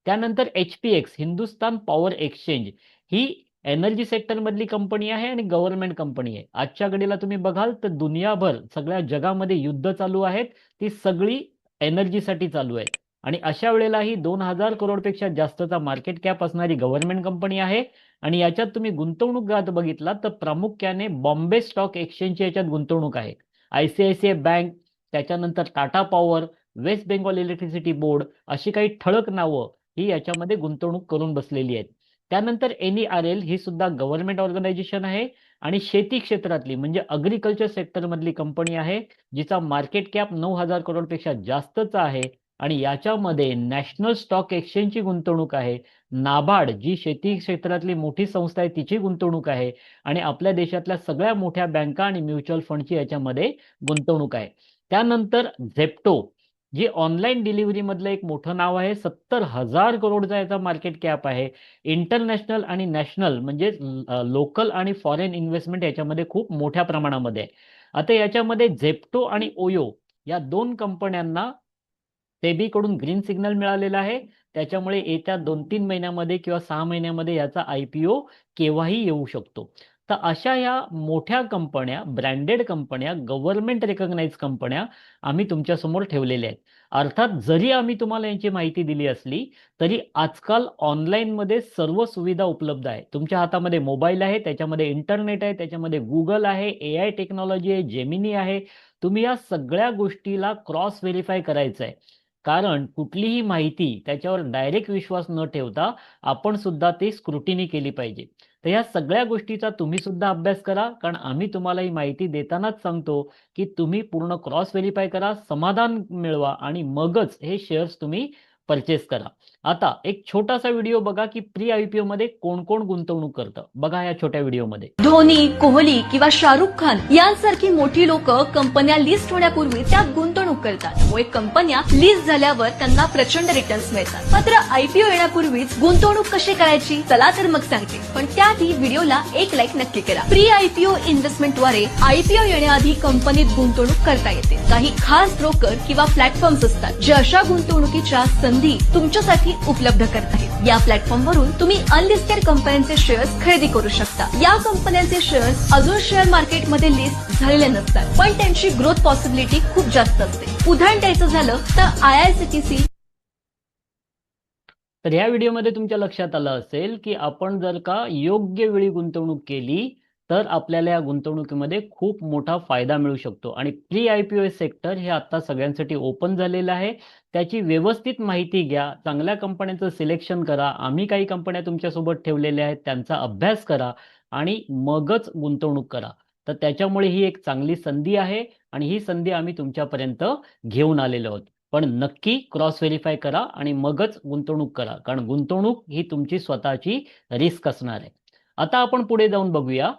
त्यानंतर HPX हिंदुस्तान पॉवर एक्सचेंज ही एनर्जी सेक्टर मधली कंपनी आहे आणि गव्हर्नमेंट कंपनी आहे. आजच्या घडीला तुम्ही बघाल तर दुनियाभर सगळ्या जगामध्ये युद्ध चालू आहेत, ती सगळी एनर्जीसाठी चालू आहेत आणि अशा वेळेला ही 2,000 करोडपेक्षा जास्तचा मार्केट कॅप असणारी गव्हर्नमेंट कंपनी आहे आणि याच्यात तुम्ही गुंतवणूक बघितला तर प्रामुख्याने बॉम्बे स्टॉक एक्सचेंजची याच्यात गुंतवणूक आहे. ICICI बँक, त्याच्यानंतर Tata power, West Bengal electricity board अशी काही ठळक नावं ही याच्यामध्ये गुंतवणूक करून बसलेली आहेत. त्यानंतर NERL ही सुद्धा गव्हर्नमेंट ऑर्गनायझेशन आहे आणि शेती क्षेत्रातली म्हणजे अग्रिकल्चर सेक्टर मधली कंपनी आहे, जिचा मार्केट कॅप 9,000 करोडपेक्षा जास्तच आहे आणि याच्यामध्ये नॅशनल स्टॉक एक्सचेंजची गुंतवणूक आहे. नाबार्ड जी शेती क्षेत्रातली मोठी संस्था आहे तिची गुंतवणूक आहे आणि आपल्या देशातल्या सगळ्या मोठ्या बँका आणि म्युच्युअल फंडची याच्यामध्ये गुंतवणूक आहे. त्यानंतर झेप्टो जी ऑनलाईन डिलिव्हरी मधलं एक मोठं नाव आहे, 70,000 करोडचा याचा मार्केट कॅप आहे. इंटरनॅशनल आणि नॅशनल म्हणजे लोकल आणि फॉरेन इन्व्हेस्टमेंट याच्यामध्ये खूप मोठ्या प्रमाणामध्ये आहे. आता याच्यामध्ये झेप्टो आणि ओयो या दोन कंपन्यांना सेबी कडून ग्रीन सिग्नल मिळालेला आहे. त्याच्यामुळे येत्या 2-3 महिन्यामध्ये किंवा 6 महिन्यामध्ये याचा IPO केव्हाही येऊ शकतो. तर अशा या मोठ्या कंपन्या, ब्रँडेड कंपन्या, गव्हर्नमेंट रिकॉग्नाइज कंपन्या आम्ही तुमच्यासमोर ठेवलेल्या आहेत. अर्थात जरी आम्ही तुम्हाला यांची माहिती दिली असली तरी आजकाल ऑनलाईनमध्ये सर्व सुविधा उपलब्ध आहे. तुमच्या हातामध्ये मोबाईल आहे, त्याच्यामध्ये इंटरनेट आहे, त्याच्यामध्ये Google आहे, AI टेक्नॉलॉजी आहे, जेमिनी आहे. तुम्ही या सगळ्या गोष्टीला क्रॉस व्हेरीफाय करायचं आहे. कारण कुठलीही माहिती त्याच्यावर डायरेक्ट विश्वास न ठेवता आपण सुद्धा ती स्क्रुटिनी केली पाहिजे. तर या सगळ्या गोष्टीचा तुम्ही सुद्धा अभ्यास करा, कारण आम्ही तुम्हाला ही माहिती देतानाच सांगतो की तुम्ही पूर्ण क्रॉस व्हेरीफाय करा, समाधान मिळवा आणि मगच हे शेअर्स तुम्ही परचेस करा. आता एक छोटासा व्हिडिओ बघा की प्री IPO मध्ये कोण कोण गुंतवणूक करतं. बघा या छोट्या व्हिडिओमध्ये. धोनी, कोहली किंवा शाहरुख खान यांसारखी मोठी लोक कंपन्या लिस्ट होण्यापूर्वी त्यात गुंतवणूक करतात. त्यामुळे कंपन्या लिस्ट झाल्यावर त्यांना प्रचंड रिटर्न्स मिळतात. मात्र IPO येण्यापूर्वीच गुंतवणूक कशी करायची चला तर मग सांगते, पण त्याआधी व्हिडिओला एक लाईक नक्की करा. प्री IPO इन्व्हेस्टमेंटद्वारे IPO येण्याआधी कंपनीत गुंतवणूक करता येते. काही खास ब्रोकर किंवा प्लॅटफॉर्म्स असतात जे अशा गुंतवणुकीच्या संधी तुमच्यासाठी उपलब्ध करत आहेत. या प्लॅटफॉर्म वरून तुम्ही अनलिस्टेड कंपन्यांचे शेअर्स खरेदी करू शकता. या कंपन्यांचे शेअर्स अजून शेअर मार्केटमध्ये लिस्ट झालेले नसतात, पण त्यांची ग्रोथ पॉसिबिलिटी खूप जास्त असते. उदाहरण द्यायचं झालं तर IRCTC. तर या व्हिडिओमध्ये तुमच्या लक्षात आलं असेल की आपण जर का योग्य वेळी गुंतवणूक केली तर आपल्याला या गुंतवणुकीमध्ये खूप मोठा फायदा मिळू शकतो. आणि प्री IPO सेक्टर हे आता सगळ्यांसाठी ओपन झालेलं आहे. त्याची व्यवस्थित माहिती घ्या, चांगल्या कंपन्यांचं सिलेक्शन करा. आम्ही काही कंपन्या तुमच्यासोबत ठेवलेल्या आहेत, त्यांचा अभ्यास करा आणि मगच गुंतवणूक करा. तर त्याच्यामुळे ही एक चांगली संधी आहे आणि ही संधी आम्ही तुमच्यापर्यंत घेऊन आलेलो आहोत. पण नक्की क्रॉस व्हेरीफाय करा आणि मगच गुंतवणूक करा, कारण गुंतवणूक ही तुमची स्वतःची रिस्क असणार आहे. आता आपण पुढे जाऊन बघूया